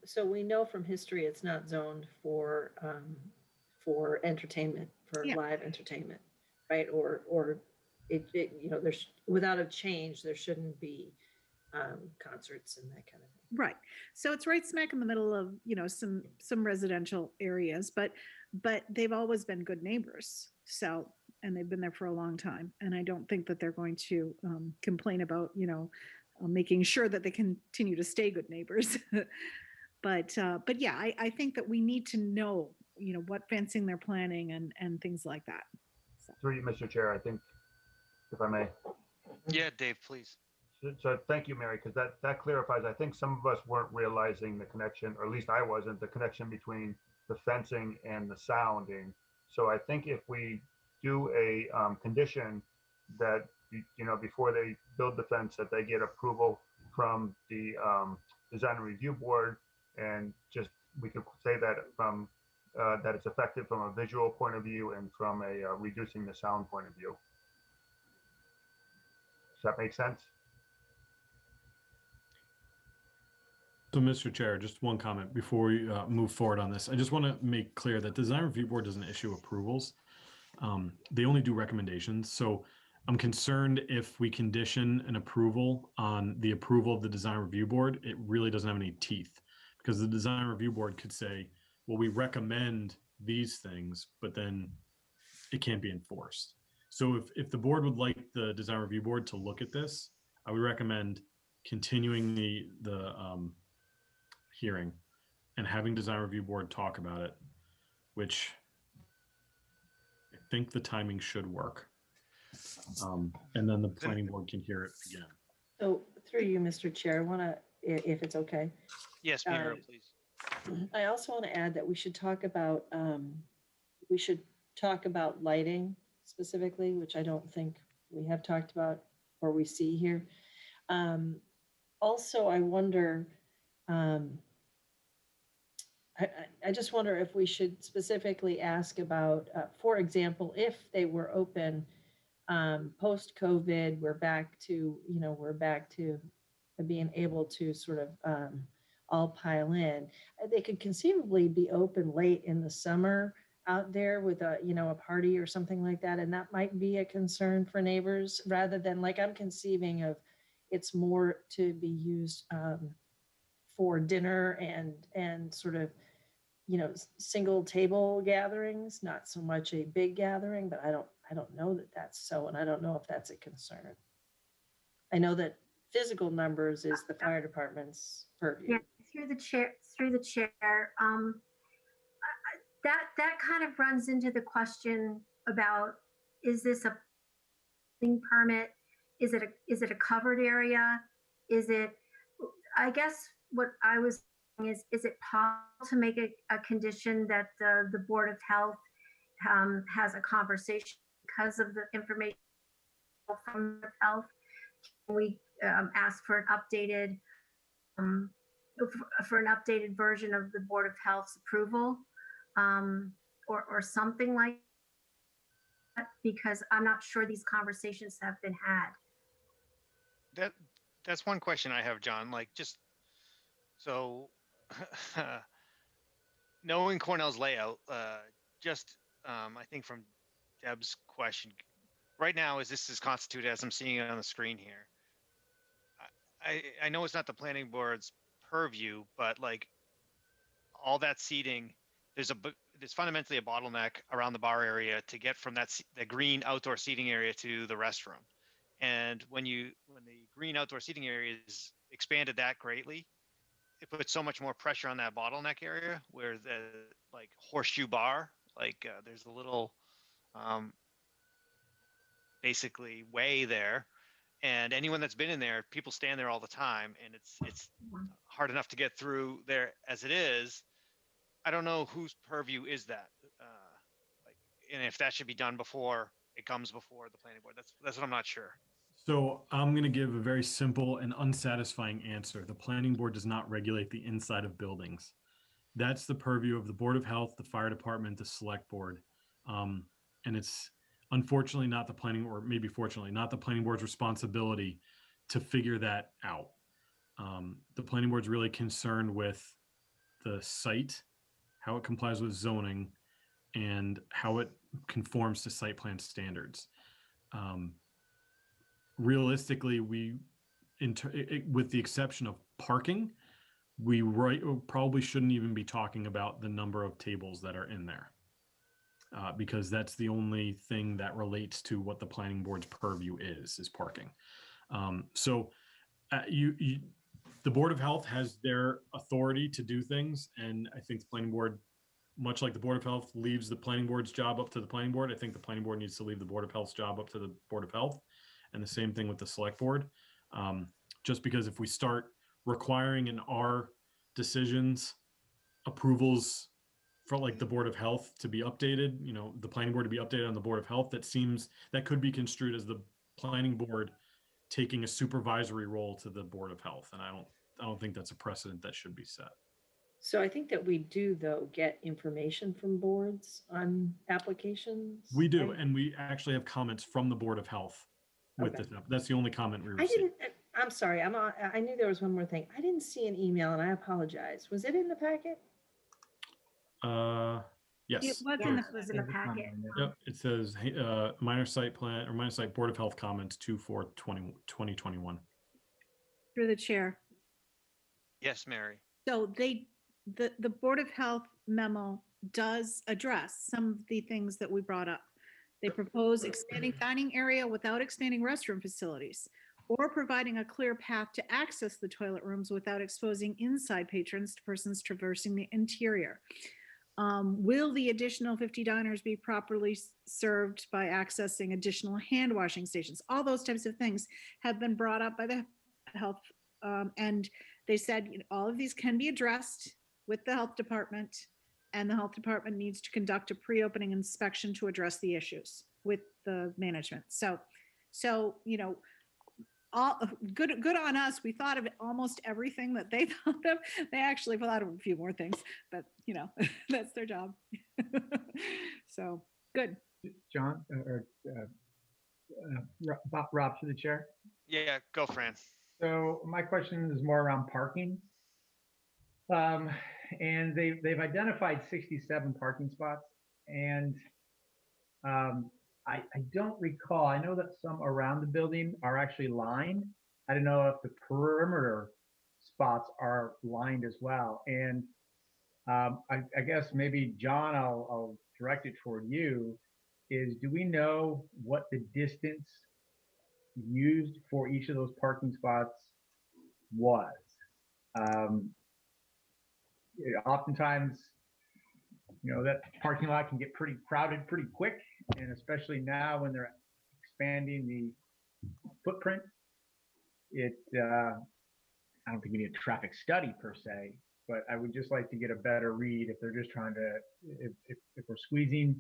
So we know from history, it's not zoned for entertainment, for Yeah. live entertainment, right? Or it, you know, there's, without a change, there shouldn't be concerts and that kind of thing. Right. So it's right smack in the middle of, you know, some residential areas, but they've always been good neighbors. So, and they've been there for a long time. And I don't think that they're going to complain about, you know, making sure that they continue to stay good neighbors. But yeah, I think that we need to know, you know, what fencing they're planning and things like that. So. Through you, Mr. Chair, I think, if I may. Yeah, Dave, please. So thank you, Mary, because that clarifies. I think some of us weren't realizing the connection, or at least I wasn't, the connection between the fencing and the sounding. So I think if we do a condition that, you know, before they build the fence, that they get approval from the design review board, and just we could say that from that it's effective from a visual point of view and from a reducing the sound point of view. Does that make sense? So, Mr. Chair, just one comment before we move forward on this. I just want to make clear that the Design Review Board doesn't issue approvals. They only do recommendations. So I'm concerned if we condition an approval on the approval of the Design Review Board, it really doesn't have any teeth, because the Design Review Board could say, well, we recommend these things, but then it can't be enforced. So if the board would like the Design Review Board to look at this, I would recommend continuing the hearing and having Design Review Board talk about it, which I think the timing should work. And then the planning board can hear it again. So through you, Mr. Chair, I want to, if it's okay. Yes, Peter, please. I also want to add that we should talk about lighting specifically, which I don't think we have talked about or we see here. Also, I wonder, I just wonder if we should specifically ask about, for example, if they were open post-COVID, we're back to being able to sort of all pile in. They could conceivably be open late in the summer out there with a party or something like that, and that might be a concern for neighbors, rather than, like, I'm conceiving of it's more to be used for dinner and sort of, you know, single table gatherings, not so much a big gathering, but I don't know that that's so, and I don't know if that's a concern. I know that physical numbers is the fire department's purview. Yeah, through the chair, that kind of runs into the question about, is this a permit? Is it a covered area? Is it, I guess what I was saying is it possible to make a condition that the Board of Health has a conversation because of the information from the health? Can we ask for an updated version of the Board of Health's approval, or something like that? Because I'm not sure these conversations have been had. That's one question I have, John. Like, just so knowing Cornell's layout, I think from Deb's question, right now, as this is constituted, as I'm seeing it on the screen here, I know it's not the planning board's purview, but like all that seating, there's fundamentally a bottleneck around the bar area to get from the green outdoor seating area to the restroom. And when the green outdoor seating area is expanded that greatly, it puts so much more pressure on that bottleneck area where the like horseshoe bar, like there's a little basically way there. And anyone that's been in there, people stand there all the time, and it's hard enough to get through there as it is. I don't know whose purview is that, and if that should be done before it comes before the planning board. That's what I'm not sure. So I'm going to give a very simple and unsatisfying answer. The planning board does not regulate the inside of buildings. That's the purview of the Board of Health, the fire department, the select board. And unfortunately not the planning, or maybe fortunately not the planning board's responsibility to figure that out. The planning board's really concerned with the site, how it complies with zoning, and how it conforms to site plan standards. Realistically, with the exception of parking, we probably shouldn't even be talking about the number of tables that are in there, because that's the only thing that relates to what the planning board's purview is parking. So the Board of Health has their authority to do things, and I think the planning board, much like the Board of Health leaves the planning board's job up to the planning board, I think the planning board needs to leave the Board of Health's job up to the Board of Health, and the same thing with the select board. Just because if we start requiring in our decisions approvals for like the Board of Health to be updated, the planning board to be updated on the Board of Health, that could be construed as the planning board taking a supervisory role to the Board of Health. And I don't think that's a precedent that should be set. So I think that we do, though, get information from boards on applications. We do, and we actually have comments from the Board of Health with Okay. this. That's the only comment we I received. I'm sorry. I knew there was one more thing. I didn't see an email, and I apologize. Was it in the packet? It Yes. was in the It was in the packet. Yep. It says minor site plan or minor site Board of Health comments 2/4/2021. through the chair. Yes, Mary. So the Board of Health memo does address some of the things that we brought up. They propose expanding dining area without expanding restroom facilities, or providing a clear path to access the toilet rooms without exposing inside patrons to persons traversing the interior. Will the additional 50 diners be properly served by accessing additional hand washing stations? All those types of things have been brought up by the health, and they said all of these can be addressed with the health department, and the health department needs to conduct a pre-opening inspection to address the issues with the management. So all good on us. We thought of almost everything that they thought of. They actually thought of a few more things, but that's their job. So good. John, Rob to the chair. Yeah, go, Fran. So my question is more around parking. And they've identified 67 parking spots, and I don't recall. I know that some around the building are actually lined. I don't know if the perimeter spots are lined as well. And I guess maybe John, I'll direct it toward you. Do we know what the distance used for each of those parking spots was? Oftentimes, that parking lot can get pretty crowded pretty quick, and especially now when they're expanding the footprint, I don't think we need a traffic study per se, but I would just like to get a better read if they're just trying to, if we're squeezing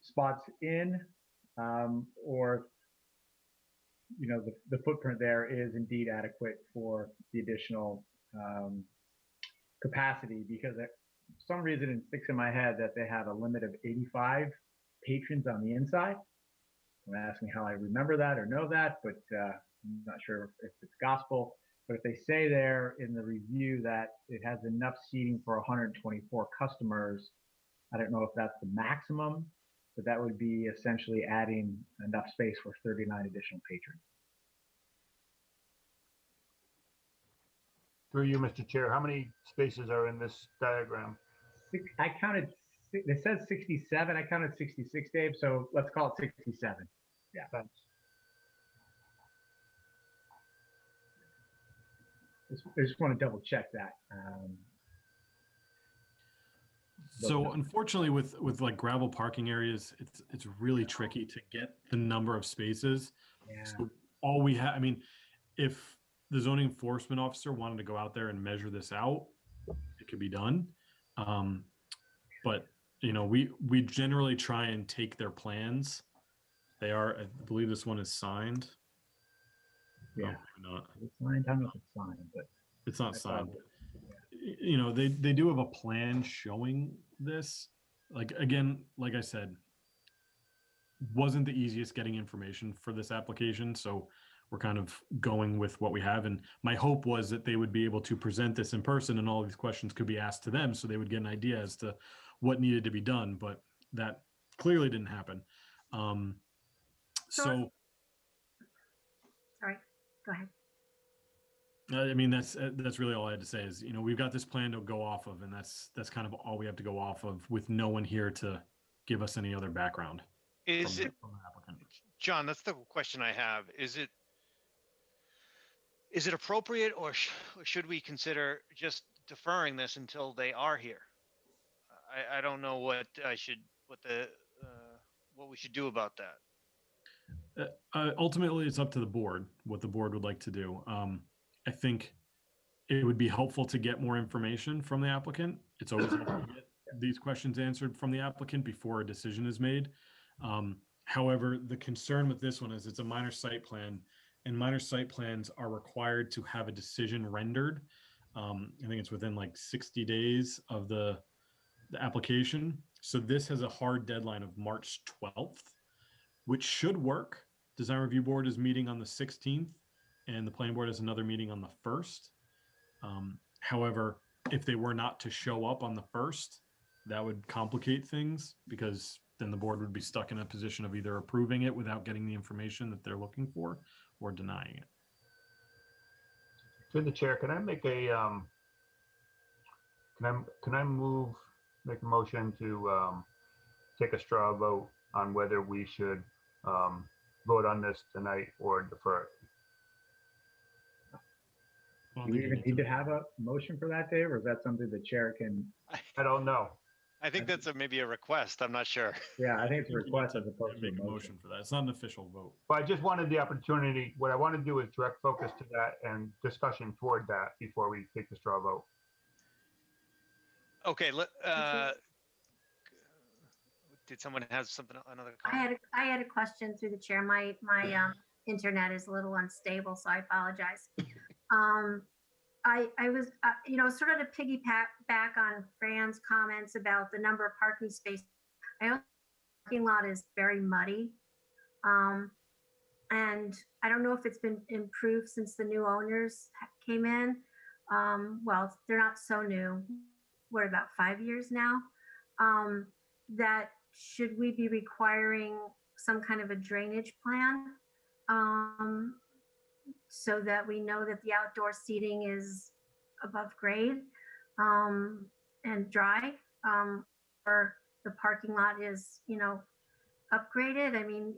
spots in, or the footprint there is indeed adequate for the additional capacity, because for some reason it sticks in my head that they have a limit of 85 patrons on the inside. Don't ask me how I remember that or know that, but I'm not sure if it's gospel. But if they say there in the review that it has enough seating for 124 customers, I don't know if that's the maximum, but that would be essentially adding enough space for 39 additional patrons. Through you, Mr. Chair, how many spaces are in this diagram? I counted, it says 67, I counted 66, Dave, so let's call it 67. Yeah. Thanks. I just want to double check that. So unfortunately with like gravel parking areas, it's really tricky to get the number of spaces. Yeah. So all we have, if the zoning enforcement officer wanted to go out there and measure this out, it could be done. But we generally try and take their plans. They are, I believe this one is signed. Yeah. No, not. It's signed. I don't know if it's signed, but It's not I signed. thought They do have a plan showing this. Like, again, like I said, wasn't the easiest getting information for this application. So we're kind of going with what we have. And my hope was that they would be able to present this in person and all these questions could be asked to them so they would get an idea as to what needed to be done. But that clearly didn't happen. So Sorry, go ahead. I mean, that's really all I had to say is, we've got this plan to go off of, and that's kind of all we have to go off of with no one here to give us any other background. Is it, from the applicant. John, that's the question I have. Is it appropriate or should we consider just deferring this until they are here? I don't know what we should do about that. Ultimately, it's up to the board, what the board would like to do. I think it would be helpful to get more information from the applicant. It's always helpful to get these questions answered from the applicant before a decision is made. However, the concern with this one is it's a minor site plan, and minor site plans are required to have a decision rendered. I think it's within like 60 days of the application. So this has a hard deadline of March 12th, which should work. Design Review Board is meeting on the 16th, and the Planning Board has another meeting on the 1st. However, if they were not to show up on the 1st, that would complicate things because then the board would be stuck in a position of either approving it without getting the information that they're looking for or denying it. Through the chair, can I make a, make a motion to take a straw vote on whether we should vote on this tonight or defer it? Do we even need to have a motion for that, Dave, or is that something the chair can? I don't know. I think that's maybe a request. I'm not sure. Yeah, I think it's a request as opposed to Make a motion for that. It's not an official vote. But I just wanted the opportunity, what I want to do is direct focus to that and discussion toward that before we take the straw vote. Okay. Did someone have something, another I comment? had a question through the chair. My internet is a little unstable, so I apologize. I was, sort of to piggyback back on Fran's comments about the number of parking spaces. I know the parking lot is very muddy. And I don't know if it's been improved since the new owners came in. Well, they're not so new. What, about 5 years now? That should we be requiring some kind of a drainage plan? So that we know that the outdoor seating is above grade and dry, or the parking lot is, upgraded. I mean,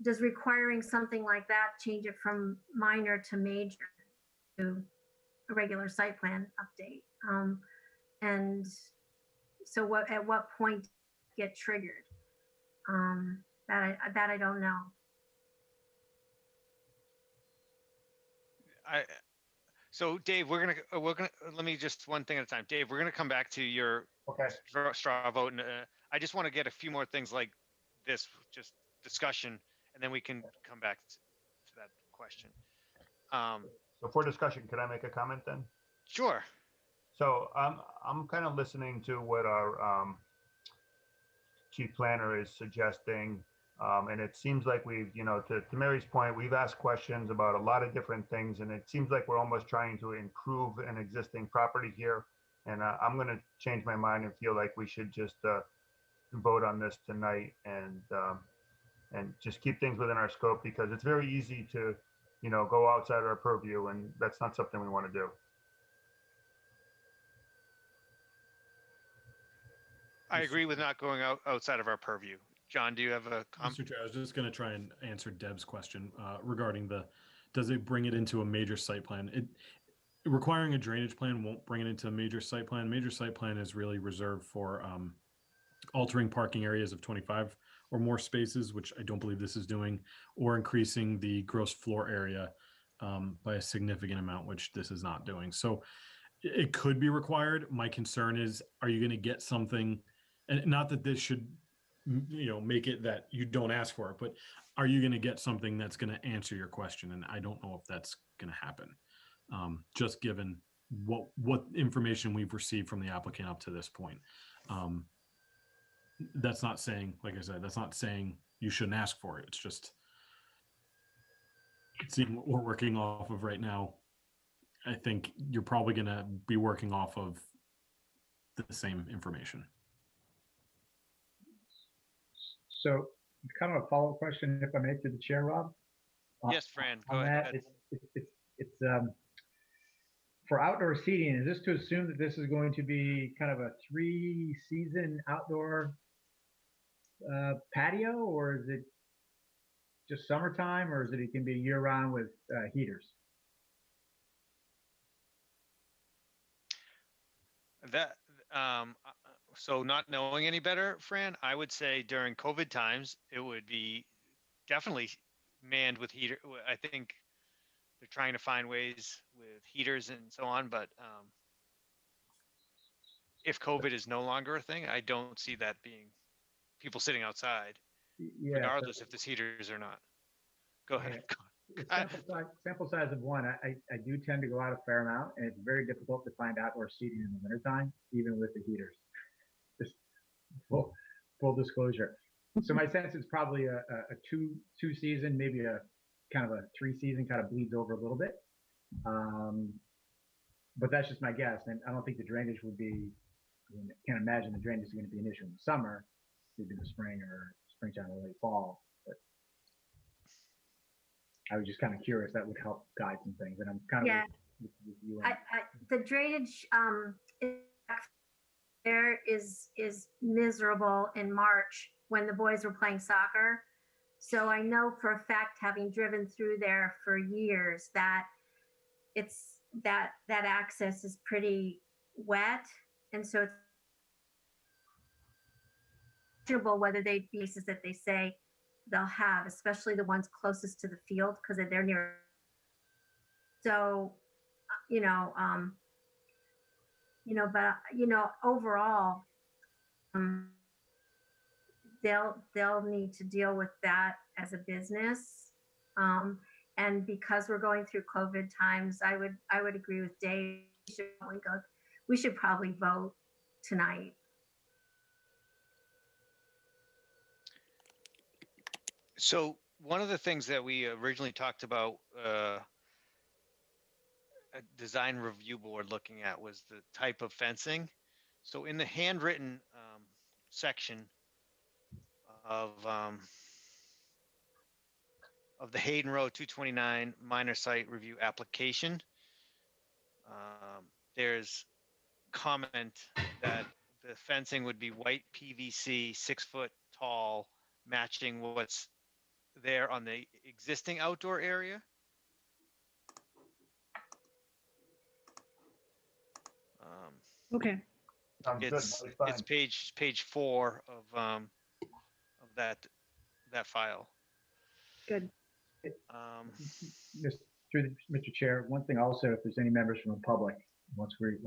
does requiring something like that change it from minor to major to a regular site plan update? And so at what point get triggered? That I don't know. So Dave, we're gonna let me just one thing at a time. Dave, we're gonna come back to your Okay. straw vote, and I just want to get a few more things like this, just discussion, and then we can come back to that question. So for discussion, could I make a comment then? Sure. So I'm kind of listening to what our chief planner is suggesting. And it seems like we've, to Mary's point, we've asked questions about a lot of different things, and it seems like we're almost trying to improve an existing property here. And I'm going to change my mind and feel like we should just vote on this tonight and just keep things within our scope, because it's very easy to, go outside our purview, and that's not something we want to do. I agree with not going outside of our purview. John, do you have a comment? Mr. Chair, I was just going to try and answer Deb's question regarding does it bring it into a major site plan? Requiring a drainage plan won't bring it into a major site plan. Major site plan is really reserved for altering parking areas of 25 or more spaces, which I don't believe this is doing, or increasing the gross floor area by a significant amount, which this is not doing. So it could be required. My concern is, are you going to get something, and not that this should make it that you don't ask for it, but are you going to get something that's going to answer your question? And I don't know if that's going to happen, just given what information we've received from the applicant up to this point. that's not saying, like I said, that's not saying you shouldn't ask for it. It's just seeing what we're working off of right now. I think you're probably going to be working off of the same information. So kind of a follow-up question, if I may, to the chair, Rob. Yes, Fran, go On that, ahead. it's for outdoor seating, is this to assume that this is going to be kind of a 3-season outdoor patio, or is it just summertime, or is it can be year round with heaters? That so not knowing any better, Fran, I would say during COVID times it would be definitely manned with heater. I think they're trying to find ways with heaters and so on, but if COVID is no longer a thing, I don't see that being people sitting outside, Yeah. regardless if there's heaters or not. Go ahead. It's sample size of one. I do tend to go out a fair amount, and it's very difficult to find outdoor seating in the wintertime, even with the heaters. Just full disclosure. So my sense is probably a two season, maybe a kind of a 3-season, kind of bleeds over a little bit. But that's just my guess, and I don't think the drainage would be. I can't imagine the drainage is going to be an issue in the summer, maybe in the spring or springtime or late fall. But I was just kind of curious. That would help guide some things, and I'm kind of with you. The drainage there is miserable in March when the boys were playing soccer. So I know for a fact, having driven through there for years, that it's that access is pretty wet, and so it's questionable whether they pieces that they say they'll have, especially the ones closest to the field because they're near. So, but overall, they'll need to deal with that as a business. And because we're going through COVID times, I would agree with Dave. We should probably vote tonight. So one of the things that we originally talked about a design review board looking at was the type of fencing. So in the handwritten section of the Hayden Road 229 minor site review application, there's comment that the fencing would be white PVC, 6 foot tall, matching what's there on the existing outdoor area. Okay. It's page 4 of that file. Good. Mr. Chair, one thing also, if there's any members from the public, once we're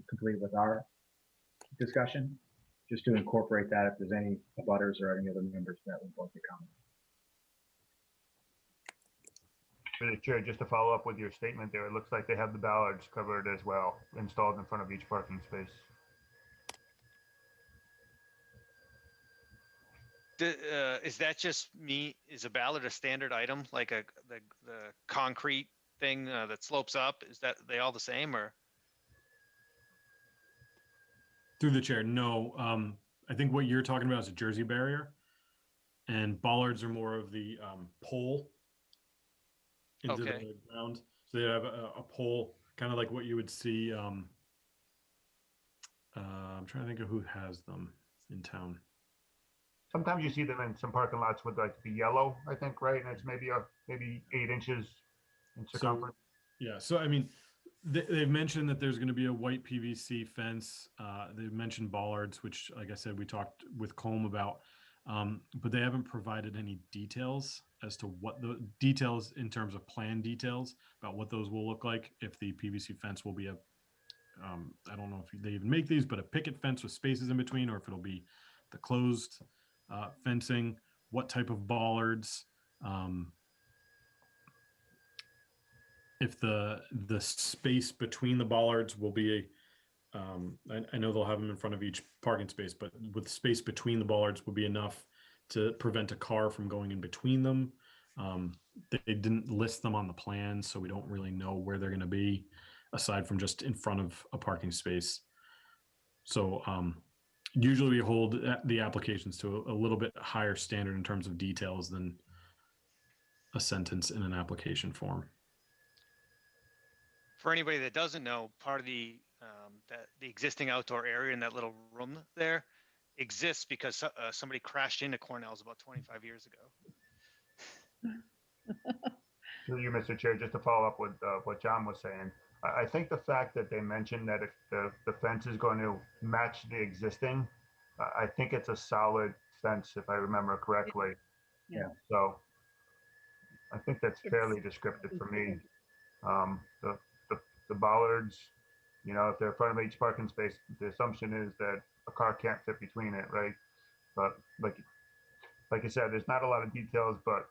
complete with our discussion, just to incorporate that if there's any abutters or any other members that would want to comment. Mr. Chair, just to follow up with your statement there, it looks like they have the bollards covered as well, installed in front of each parking space. Is that just is a ballard a standard item, like the concrete thing that slopes up? Is that they all the same, or? Through the chair, no. I think what you're talking about is a Jersey barrier, and bollards are more of the pole into the ground. So they have a pole, kind of like what you would see. I'm trying to think of who has them in town. Sometimes you see them in some parking lots with like the yellow, I think, right? And it's maybe 8 inches in circumference. So I mean, they've mentioned that there's going to be a white PVC fence. They've mentioned bollards, which, like I said, we talked with Colm about, but they haven't provided any details as to what the details in terms of plan details about what those will look like. If the PVC fence will be I don't know if they even make these, but a picket fence with spaces in between, or if it'll be the closed fencing, what type of bollards, if the space between the bollards will be I know they'll have them in front of each parking space, but with space between the bollards would be enough to prevent a car from going in between them. They didn't list them on the plan, so we don't really know where they're going to be, aside from just in front of a parking space. So usually we hold the applications to a little bit higher standard in terms of details than a sentence in an application form. For anybody that doesn't know, part of the existing outdoor area in that little room there exists because somebody crashed into Cornell's about 25 years ago. Through you, Mr. Chair, just to follow up with what John was saying, I think the fact that they mentioned that if the fence is going to match the existing, I think it's a solid fence, if I remember correctly. Yeah. So I think that's fairly descriptive for me. The bollards, you know, if they're in front of each parking space, the assumption is that a car can't fit between it, right? But like I said, there's not a lot of details, but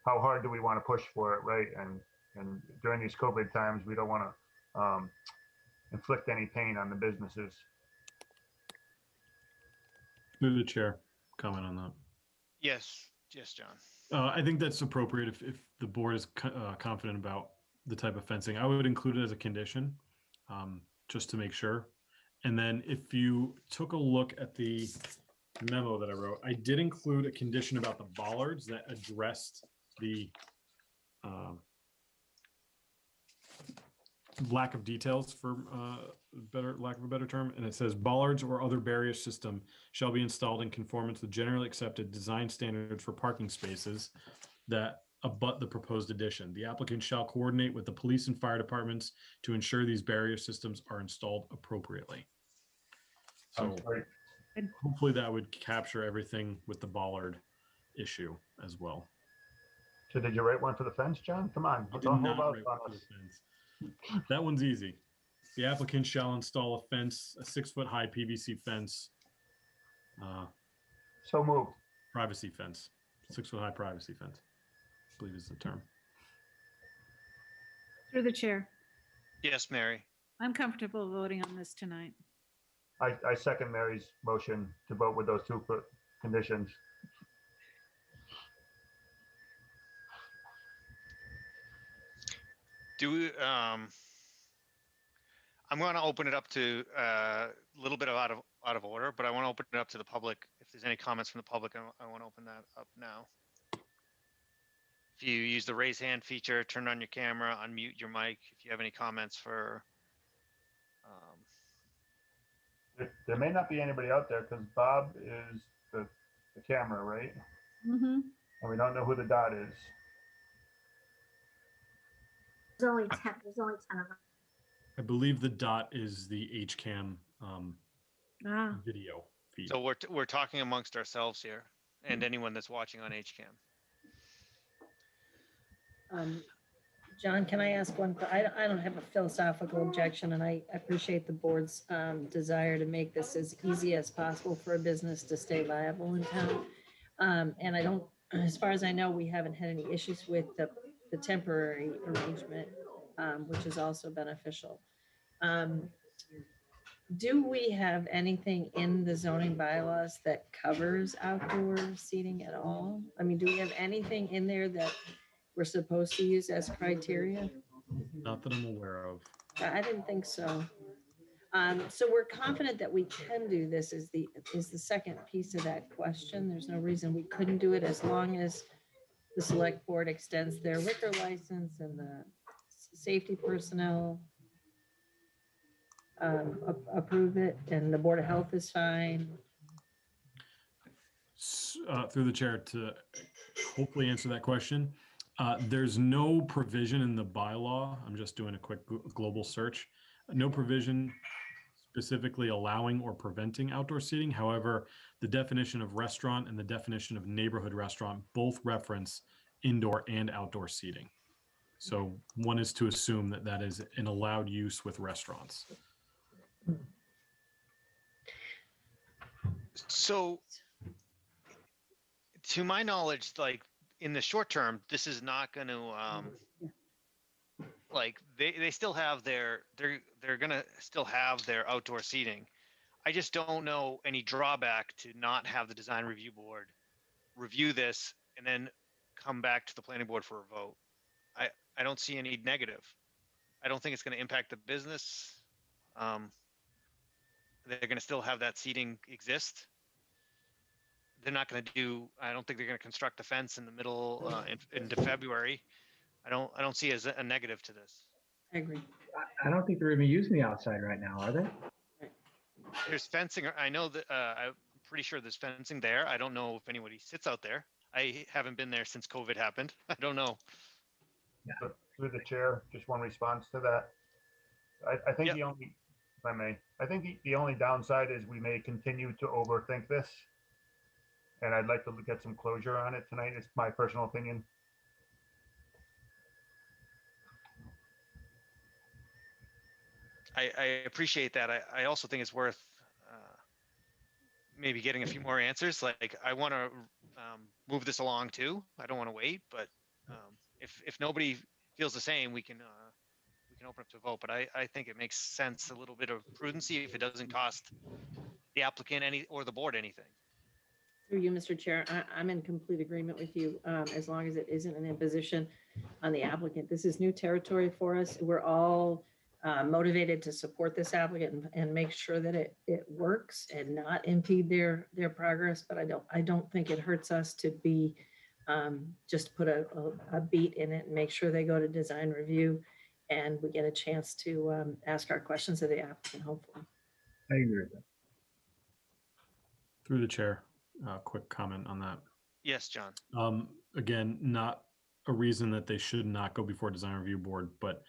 how hard do we want to push for it, right? And during these COVID times, we don't want to inflict any pain on the businesses. Through the chair, comment on that. Yes, John. I think that's appropriate if the board is confident about the type of fencing. I would include it as a condition, just to make sure. And then if you took a look at the memo that I wrote, I did include a condition about the bollards that addressed the lack of details, for lack of a better term. And it says bollards or other barrier system shall be installed in conformance with generally accepted design standards for parking spaces that abut the proposed addition. The applicant shall coordinate with the police and fire departments to ensure these barrier systems are installed appropriately. So Sounds great. hopefully that would capture everything with the bollard issue as well. So did you write one for the fence, John? Come on, I did don't not hold out write on one for us. the fence. That one's easy. The applicant shall install a fence, a 6-foot high PVC fence, So moved. privacy fence, 6-foot high privacy fence, I believe is the term. Through the chair, Yes, Mary. I'm comfortable voting on this tonight. I second Mary's motion to vote with those two conditions. Do we, I'm going to open it up to a little bit of out of order, but I want to open it up to the public. If there's any comments from the public, I want to open that up now. If you use the raise hand feature, turn on your camera, unmute your mic. If you have any comments for, There may not be anybody out there because Bob is the camera, right? Mm-hmm. And we don't know who the dot is. There's only 10 of them. I believe the dot is the HCAM Ah, video feed. so we're talking amongst ourselves here and anyone that's watching on HCAM. John, can I ask one? I don't have a philosophical objection, and I appreciate the board's desire to make this as easy as possible for a business to stay viable in town. And I don't, as far as I know, we haven't had any issues with the temporary arrangement, which is also beneficial. Do we have anything in the zoning bylaws that covers outdoor seating at all? I mean, do we have anything in there that we're supposed to use as criteria? Not that I'm aware of. I didn't think so. So we're confident that we can do this is the second piece of that question. There's no reason we couldn't do it as long as the select board extends their liquor license and the safety personnel approve it and the Board of Health is fine. Through the chair, to hopefully answer that question, there's no provision in the bylaw. I'm just doing a quick global search. No provision specifically allowing or preventing outdoor seating. However, the definition of restaurant and the definition of neighborhood restaurant both reference indoor and outdoor seating. So one is to assume that that is an allowed use with restaurants. So to my knowledge, like in the short term, this is not going to like they still have they're gonna still have their outdoor seating. I just don't know any drawback to not have the design review board review this and then come back to the planning board for a vote. I don't see any negative. I don't think it's going to impact the business. They're going to still have that seating exist. They're not going to do. I don't think they're going to construct a fence in the middle into February. I don't see as a negative to this. I agree. I don't think they're even using the outside right now, are they? There's fencing. I know that I'm pretty sure there's fencing there. I don't know if anybody sits out there. I haven't been there since COVID happened. I don't know. But through the chair, just one response to that. I think Yep. the only, if I may, I think the only downside is we may continue to overthink this. And I'd like to get some closure on it tonight. It's my personal opinion. I appreciate that. I also think it's worth maybe getting a few more answers. Like I want to move this along too. I don't want to wait, but if nobody feels the same, we can open up to a vote. But I think it makes sense, a little bit of prudency if it doesn't cost the applicant or the board anything. Through you, Mr. Chair, I'm in complete agreement with you, as long as it isn't an imposition on the applicant. This is new territory for us. We're all motivated to support this applicant and make sure that it works and not impede their progress. But I don't think it hurts us to be just put a beat in it and make sure they go to design review and we get a chance to ask our questions of the applicant, hopefully. I agree with that. Through the chair, quick comment on that. Yes, John. Again, not a reason that they should not go before design review board, but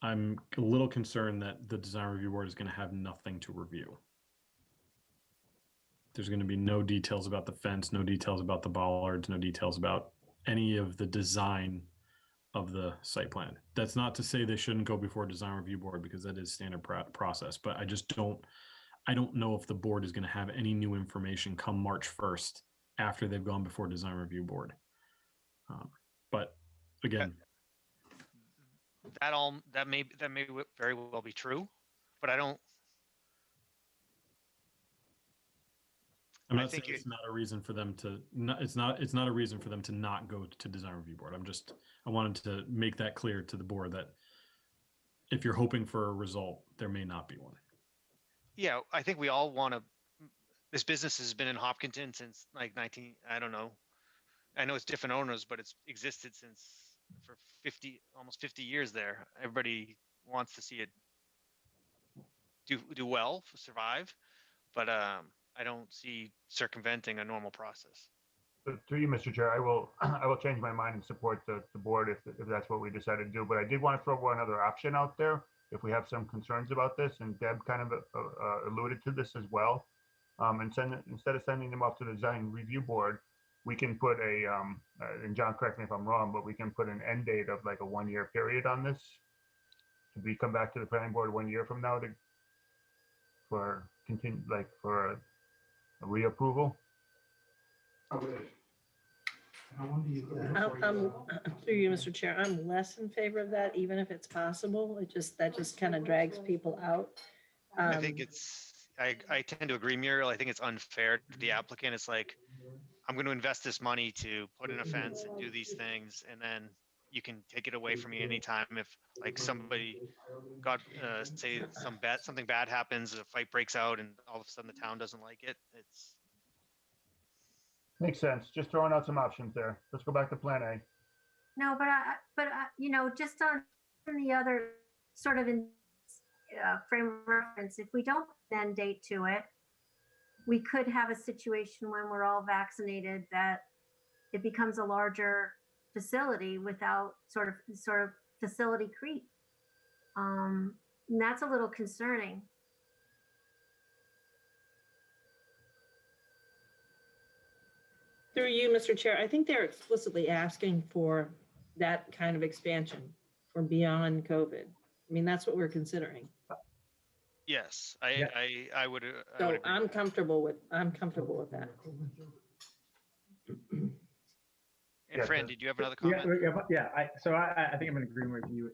I'm a little concerned that the design review board is going to have nothing to review. There's going to be no details about the fence, no details about the bollards, no details about any of the design of the site plan. That's not to say they shouldn't go before design review board, because that is standard process, but I don't know if the board is going to have any new information come March 1st after they've gone before design review board. But again, that may very well be true, but I'm not saying it's not a reason for them to not, it's not a reason for them to not go to design review board. I wanted to make that clear to the board that if you're hoping for a result, there may not be one. Yeah, I think we all want to. This business has been in Hopkinton since like I don't know. I know it's different owners, but it's existed for almost 50 years there. Everybody wants to see it do well, survive, but I don't see circumventing a normal process. But through you, Mr. Chair, I will change my mind and support the board if that's what we decide to do. But I did want to throw one other option out there if we have some concerns about this, and Deb kind of alluded to this as well. Instead of sending them off to the design review board, we can put and John, correct me if I'm wrong, but we can put an end date of like a 1-year period on this. To come back to the planning board 1 year from now for a reapproval. Through you, Mr. Chair, I'm less in favor of that, even if it's possible. That just kind of drags people out. I think I tend to agree, Muriel. I think it's unfair to the applicant. It's like, I'm going to invest this money to put in a fence and do these things, and then you can take it away from me anytime if like somebody say something bad happens, a fight breaks out, and all of a sudden the town doesn't like it. Makes sense. Just throwing out some options there. Let's go back to plan A. No, but just on the other sort of frame of reference, if we don't then date to it, we could have a situation when we're all vaccinated that it becomes a larger facility without sort of facility creep. And that's a little concerning. Through you, Mr. Chair, I think they're explicitly asking for that kind of expansion for beyond COVID. I mean, that's what we're considering. Yes, I would. So I'm comfortable with that. And Yeah, Fran, so- did you have another Yeah, comment? so I think I'm in agreement with you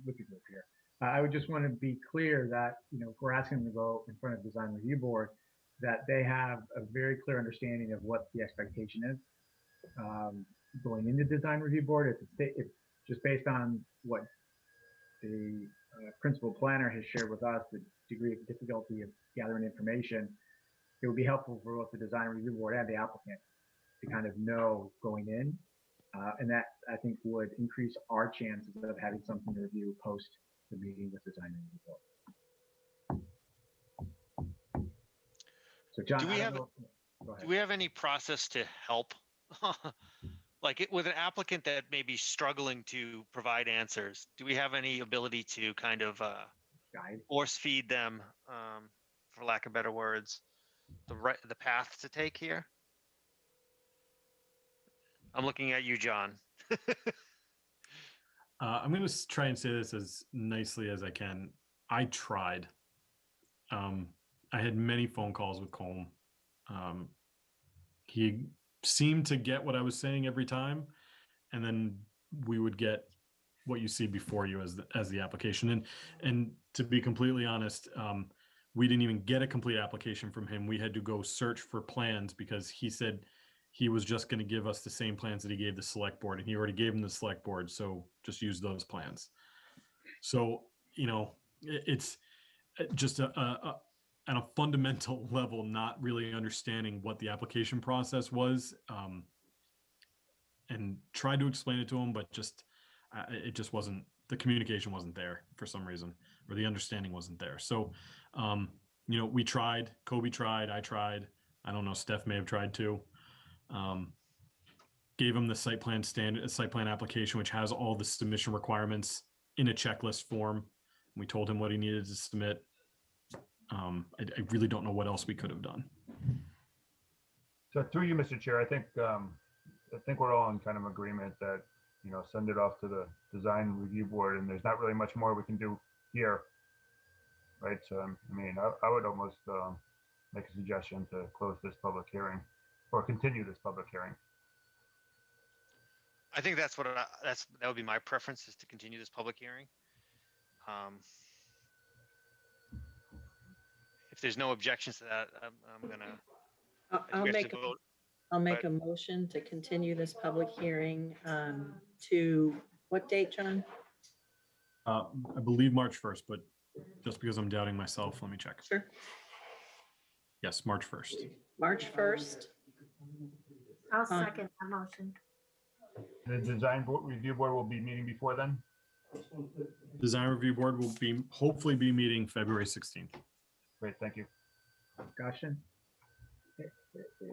with the group here. I would just want to be clear that, if we're asking them to go in front of design review board, that they have a very clear understanding of what the expectation is going into design review board. It's just based on what the principal planner has shared with us, the degree of difficulty of gathering information. It would be helpful for both the design review board and the applicant to kind of know going in. And that, I think, would increase our chances of having something to review post the meeting with design review board. So John, Do we I don't have- know- go ahead. Do we have any process to help? Like with an applicant that may be struggling to provide answers, do we have any ability to kind of Guide. force feed them, for lack of better words, the path to take here? I'm looking at you, John. I'm going to try and say this as nicely as I can. I tried. I had many phone calls with Colm. He seemed to get what I was saying every time, and then we would get what you see before you as the application. And to be completely honest, we didn't even get a complete application from him. We had to go search for plans because he said he was just going to give us the same plans that he gave the select board, and he already gave them the select board. So just use those plans. So, it's just on a fundamental level, not really understanding what the application process was, and tried to explain it to him, but it just wasn't, the communication wasn't there for some reason, or the understanding wasn't there. So, we tried, Kobe tried, I tried, I don't know, Steph may have tried too. Gave him the site plan application, which has all the submission requirements in a checklist form. We told him what he needed to submit. I really don't know what else we could have done. So through you, Mr. Chair, I think we're all in kind of agreement that, send it off to the design review board, and there's not really much more we can do here. Right. So, I would almost make a suggestion to close this public hearing or continue this public hearing. I think that would be my preference, is to continue this public hearing. If there's no objections to that, I'm gonna. I'll we have make to vote. I'll make a motion to continue this public hearing to what date, John? I believe March 1st, but just because I'm doubting myself, let me check. Sure. Yes, March 1st. March 1st. I'll second that motion. The design review board will be meeting before then. Design review board will hopefully be meeting February 16th. Great, thank you. Discussion?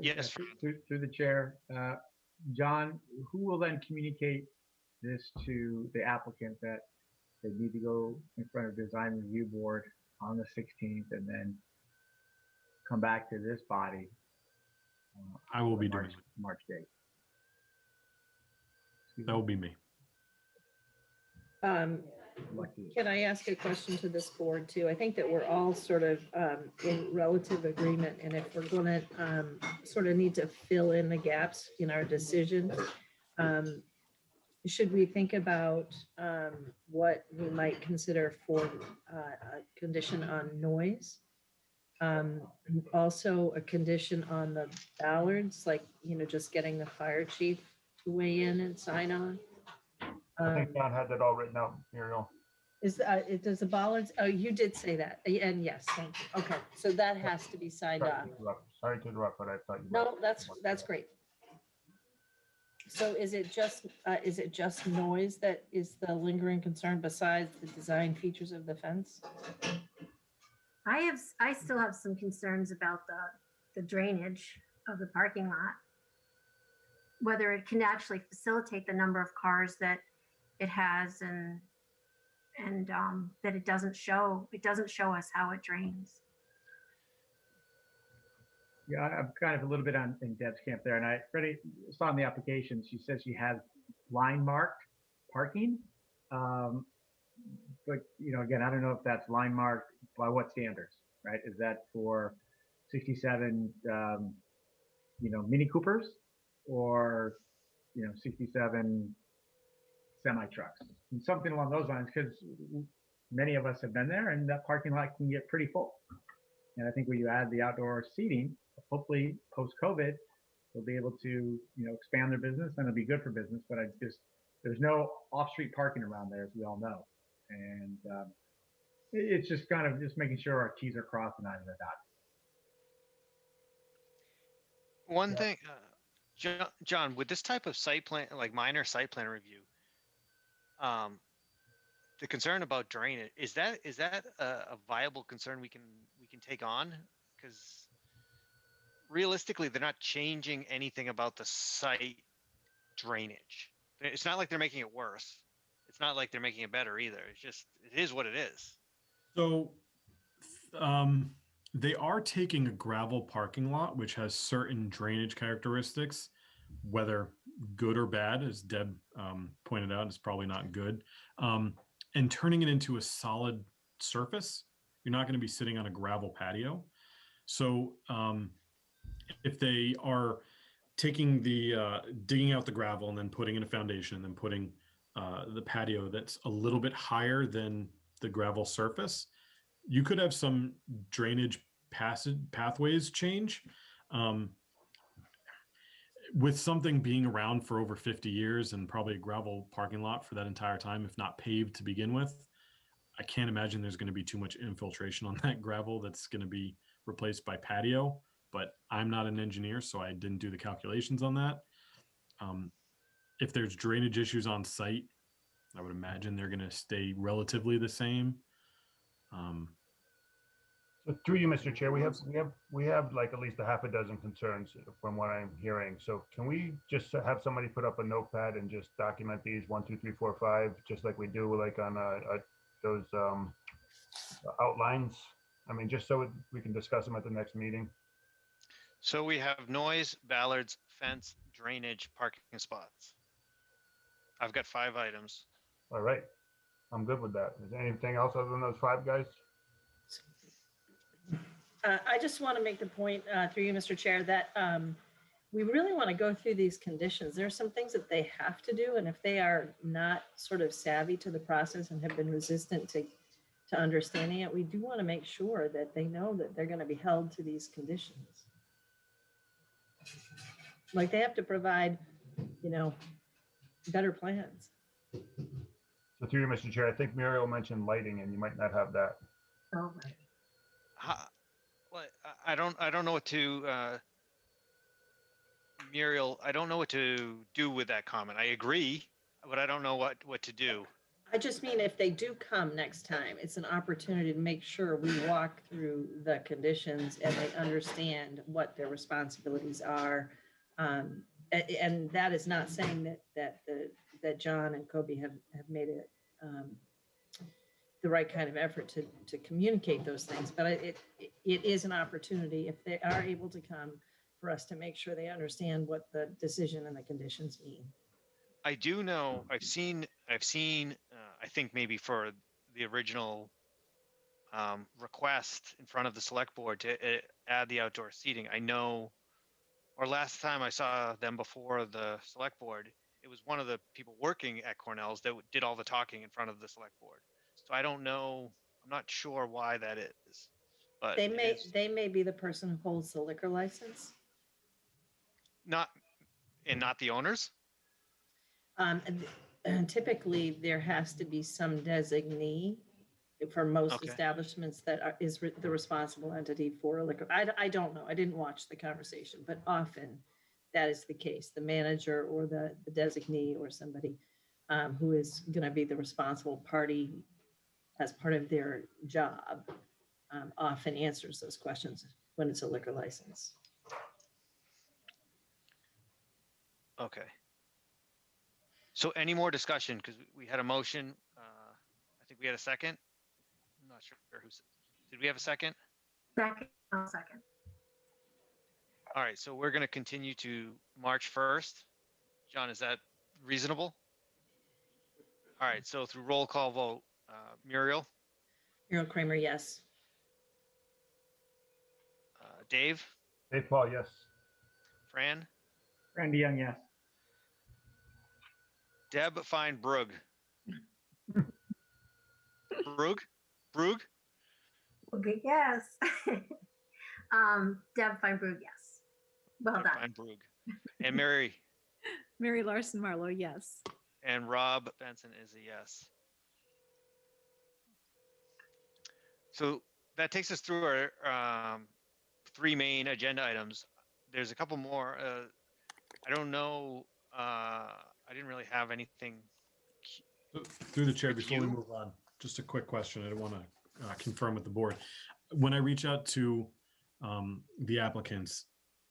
Yes. Through the chair, John, who will then communicate this to the applicant that they need to go in front of design review board on the 16th and then come back to this body? I will be doing it. March date. Excuse That me. will be me. Lucky. Can I ask a question to this board too? I think that we're all sort of in relative agreement, and if we're going to sort of need to fill in the gaps in our decision, should we think about what we might consider for a condition on noise? Also a condition on the ballards, like, just getting the fire chief to weigh in and sign on. I think John had that all written out, Muriel. Does the bollards, oh, you did say that, and yes, thank you. Okay, so that has to be signed off. Sorry to interrupt, but I thought you. No, that's great. So is it just noise that is the lingering concern besides the design features of the fence? I still have some concerns about the drainage of the parking lot. Whether it can actually facilitate the number of cars that it has, and that it doesn't show us how it drains. Yeah, I'm kind of a little bit in Deb's camp there, and I already saw in the application, she says she has line marked parking. But, again, I don't know if that's line marked by what standards, right? Is that for 67, Mini Coopers, or 67 semi trucks and something along those lines, because many of us have been there and that parking lot can get pretty full. And I think when you add the outdoor seating, hopefully post COVID, they'll be able to, expand their business and it'll be good for business. But there's no off-street parking around there, as we all know. And it's just kind of just making sure our T's are crossed and I's are dotted. One Yeah. thing, John, with this type of site plan, like minor site plan review, the concern about drainage, is that a viable concern we can take on? Because realistically, they're not changing anything about the site drainage. It's not like they're making it worse. It's not like they're making it better either. It's just, it is what it is. So they are taking a gravel parking lot, which has certain drainage characteristics, whether good or bad, as Deb pointed out, is probably not good, and turning it into a solid surface. You're not going to be sitting on a gravel patio. So if they are taking digging out the gravel and then putting in a foundation and then putting the patio that's a little bit higher than the gravel surface, you could have some drainage pathways change. With something being around for over 50 years and probably a gravel parking lot for that entire time, if not paved to begin with, I can't imagine there's going to be too much infiltration on that gravel that's going to be replaced by patio. But I'm not an engineer, so I didn't do the calculations on that. If there's drainage issues on site, I would imagine they're going to stay relatively the same. So through you, Mr. Chair, we have like at least a half a dozen concerns from what I'm hearing. So can we just have somebody put up a notepad and just document these 1, 2, 3, 4, 5, just like we do like on those outlines? I mean, just so we can discuss them at the next meeting. So we have noise, ballards, fence, drainage, parking spots. I've got 5 items. All right. I'm good with that. Is there anything else other than those 5 guys? I just want to make the point through you, Mr. Chair, that we really want to go through these conditions. There are some things that they have to do, and if they are not sort of savvy to the process and have been resistant to understanding it, we do want to make sure that they know that they're going to be held to these conditions. Like they have to provide, better plans. So through you, Mr. Chair, I think Muriel mentioned lighting, and you might not have that. Oh, Well, I don't know what to, Muriel, I don't know what to do with that comment. I agree, but I don't know what to do. I just mean if they do come next time, it's an opportunity to make sure we walk through the conditions and they understand what their responsibilities are. And that is not saying that John and Kobe have made it the right kind of effort to communicate those things, but it is an opportunity, if they are able to come, for us to make sure they understand what the decision and the conditions mean. I do know, I've seen, I think maybe for the original request in front of the select board to add the outdoor seating, I know, or last time I saw them before the select board, it was one of the people working at Cornell's that did all the talking in front of the select board. So I don't know, I'm not sure why that is, but They may be the person who holds the liquor license. not the owners. And typically, there has to be some designee for most Okay. establishments that is the responsible entity for liquor. I don't know. I didn't watch the conversation, but often that is the case. The manager or the designee or somebody who is going to be the responsible party as part of their job often answers those questions when it's a liquor license. Okay. So any more discussion? Because we had a motion. I think we had a second. I'm not sure did we have a second? second, I'll second. All right. So we're going to continue to March 1st. John, is that reasonable? All right. So through roll call vote, Muriel, Muriel Kramer, yes. Dave, Dave Paul, yes. Fran, Randy Young, yes. Deb Feinbrugg. Brugg? Okay, yes. Deb Feinberg, yes. Well Deb done. Feinbrugg. And Mary Larson Marlowe, yes. and Rob Benson is a yes. So that takes us through our three main agenda items. There's a couple more. I don't know. I didn't really have anything. Through the chair, With before we you? move on, just a quick question. I don't want to confirm with the board. When I reach out to the applicants,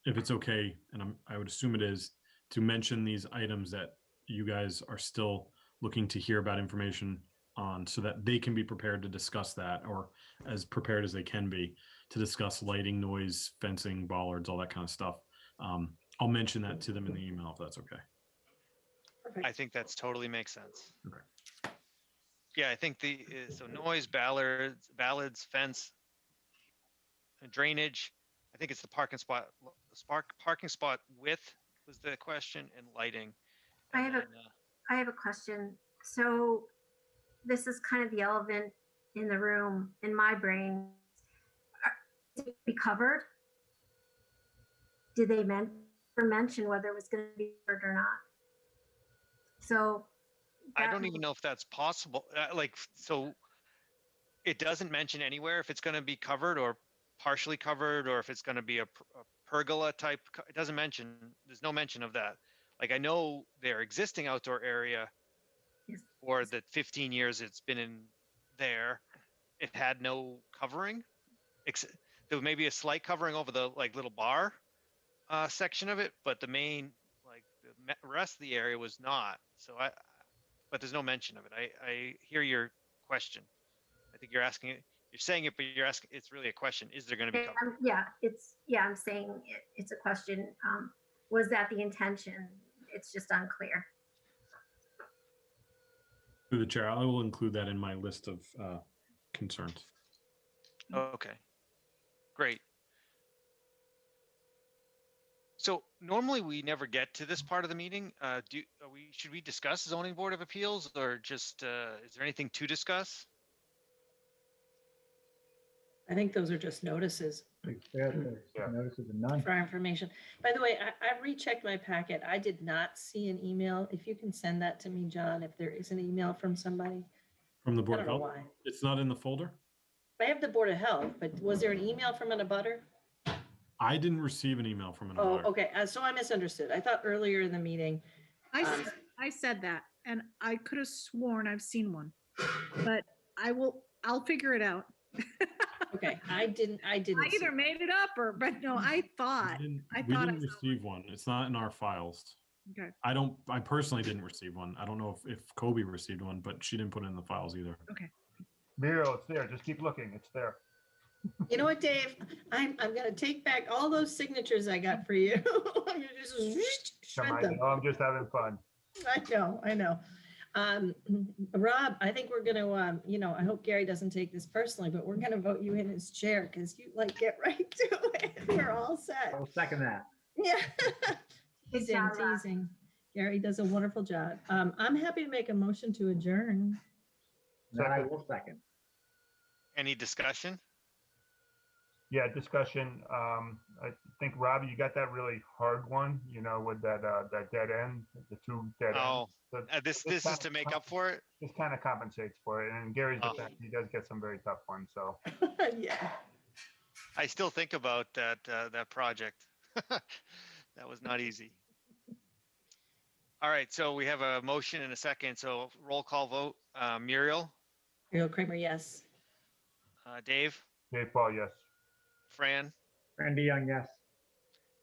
if it's okay, and I would assume it is, to mention these items that you guys are still looking to hear about information on, so that they can be prepared to discuss that, or as prepared as they can be to discuss lighting, noise, fencing, bollards, all that kind of stuff. I'll mention that to them in the email if that's okay. I think that's totally makes sense. Okay. Yeah, I think so noise, ballads, fence, and drainage. I think it's the parking spot width was the question, and lighting. I And have a question. So this is kind of the elephant in the room in my brain. Is it be covered? Did they mention whether it was going to be covered or not? So I don't even know if that's possible. So it doesn't mention anywhere if it's going to be covered or partially covered, or if it's going to be a pergola type. It doesn't mention. There's no mention of that. Like, I know their existing outdoor area, Yes. for the 15 years it's been in there, it had no covering. There was maybe a slight covering over the little bar section of it, but the main, the rest of the area was not. So but there's no mention of it. I hear your question. I think you're asking it. You're saying it, but you're asking. It's really a question. Is there going to be coverage? I'm saying it's a question. Was that the intention? It's just unclear. Through the chair, I will include that in my list of concerns. Okay, great. So normally we never get to this part of the meeting. Should we discuss zoning board of appeals, or just is there anything to discuss? I think those are just notices Yeah, notices of none. for our information. By the way, I rechecked my packet. I did not see an email. If you can send that to me, John, if there is an email from somebody. From the I Board of don't know Health? why. It's not in the folder? I have the Board of Health, but was there an email from an abutter? I didn't receive an email from an Oh, abutter. okay. So I misunderstood. I thought earlier in the meeting. I said that, and I could have sworn I've seen one, but I'll figure it out. Okay, I didn't. I see either it. made it up I thought. We didn't, I we thought I didn't saw receive one. It's not in our files. Okay. I personally didn't receive one. I don't know if Kobe received one, but she didn't put it in the files either. Muriel, it's there. Just keep looking. It's there. You know what, Dave? I'm gonna take back all those signatures I got for you. I'm gonna just Come shred on, them. I'm just having fun. I know. Rob, I think we're gonna, I hope Gary doesn't take this personally, but we're gonna vote you in as chair because you get right to it. We're all set. I'll second that. Yeah. Good Teasing, job, Rob. teasing. Gary does a wonderful job. I'm happy to make a motion to adjourn. That I will second. Any discussion? Yeah, discussion. I think, Robbie, you got that really hard one, with that dead end, the two dead ends. Oh, So this is to make up for it. This kind of compensates for it. And Gary's Oh. defense, he does get some very tough ones. So Yeah. I still think about that project. That was not easy. All right, so we have a motion and a second. So roll call vote. Muriel, Muriel Kramer, yes. Dave, Dave Paul, yes. Fran, Randy Young, yes.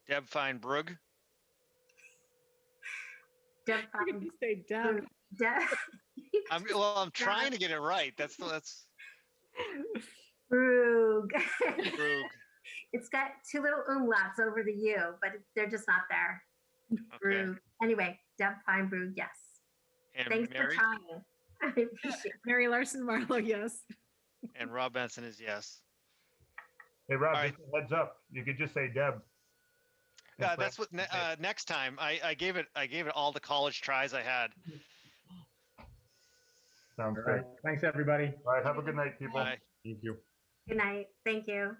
Deb Feinbrugg, Deb You're gonna say Deb. I'm trying to get it right. That's Brugg. Brugg. It's got two little umlauts over the U, but they're just not there. Okay. Brugg. Anyway, Deb Feinbrugg, yes. And Thanks Mary for trying. I appreciate it. Mary Larson Marlowe, yes. and Rob Benson is yes. Hey, Rob, All right. just a heads up. You could just say Deb. That's what next time I gave it all the college tries I had. Sounds All good. right. Thanks, everybody. All right. Have a good night, people. Bye. Thank you. Good night. Thank you.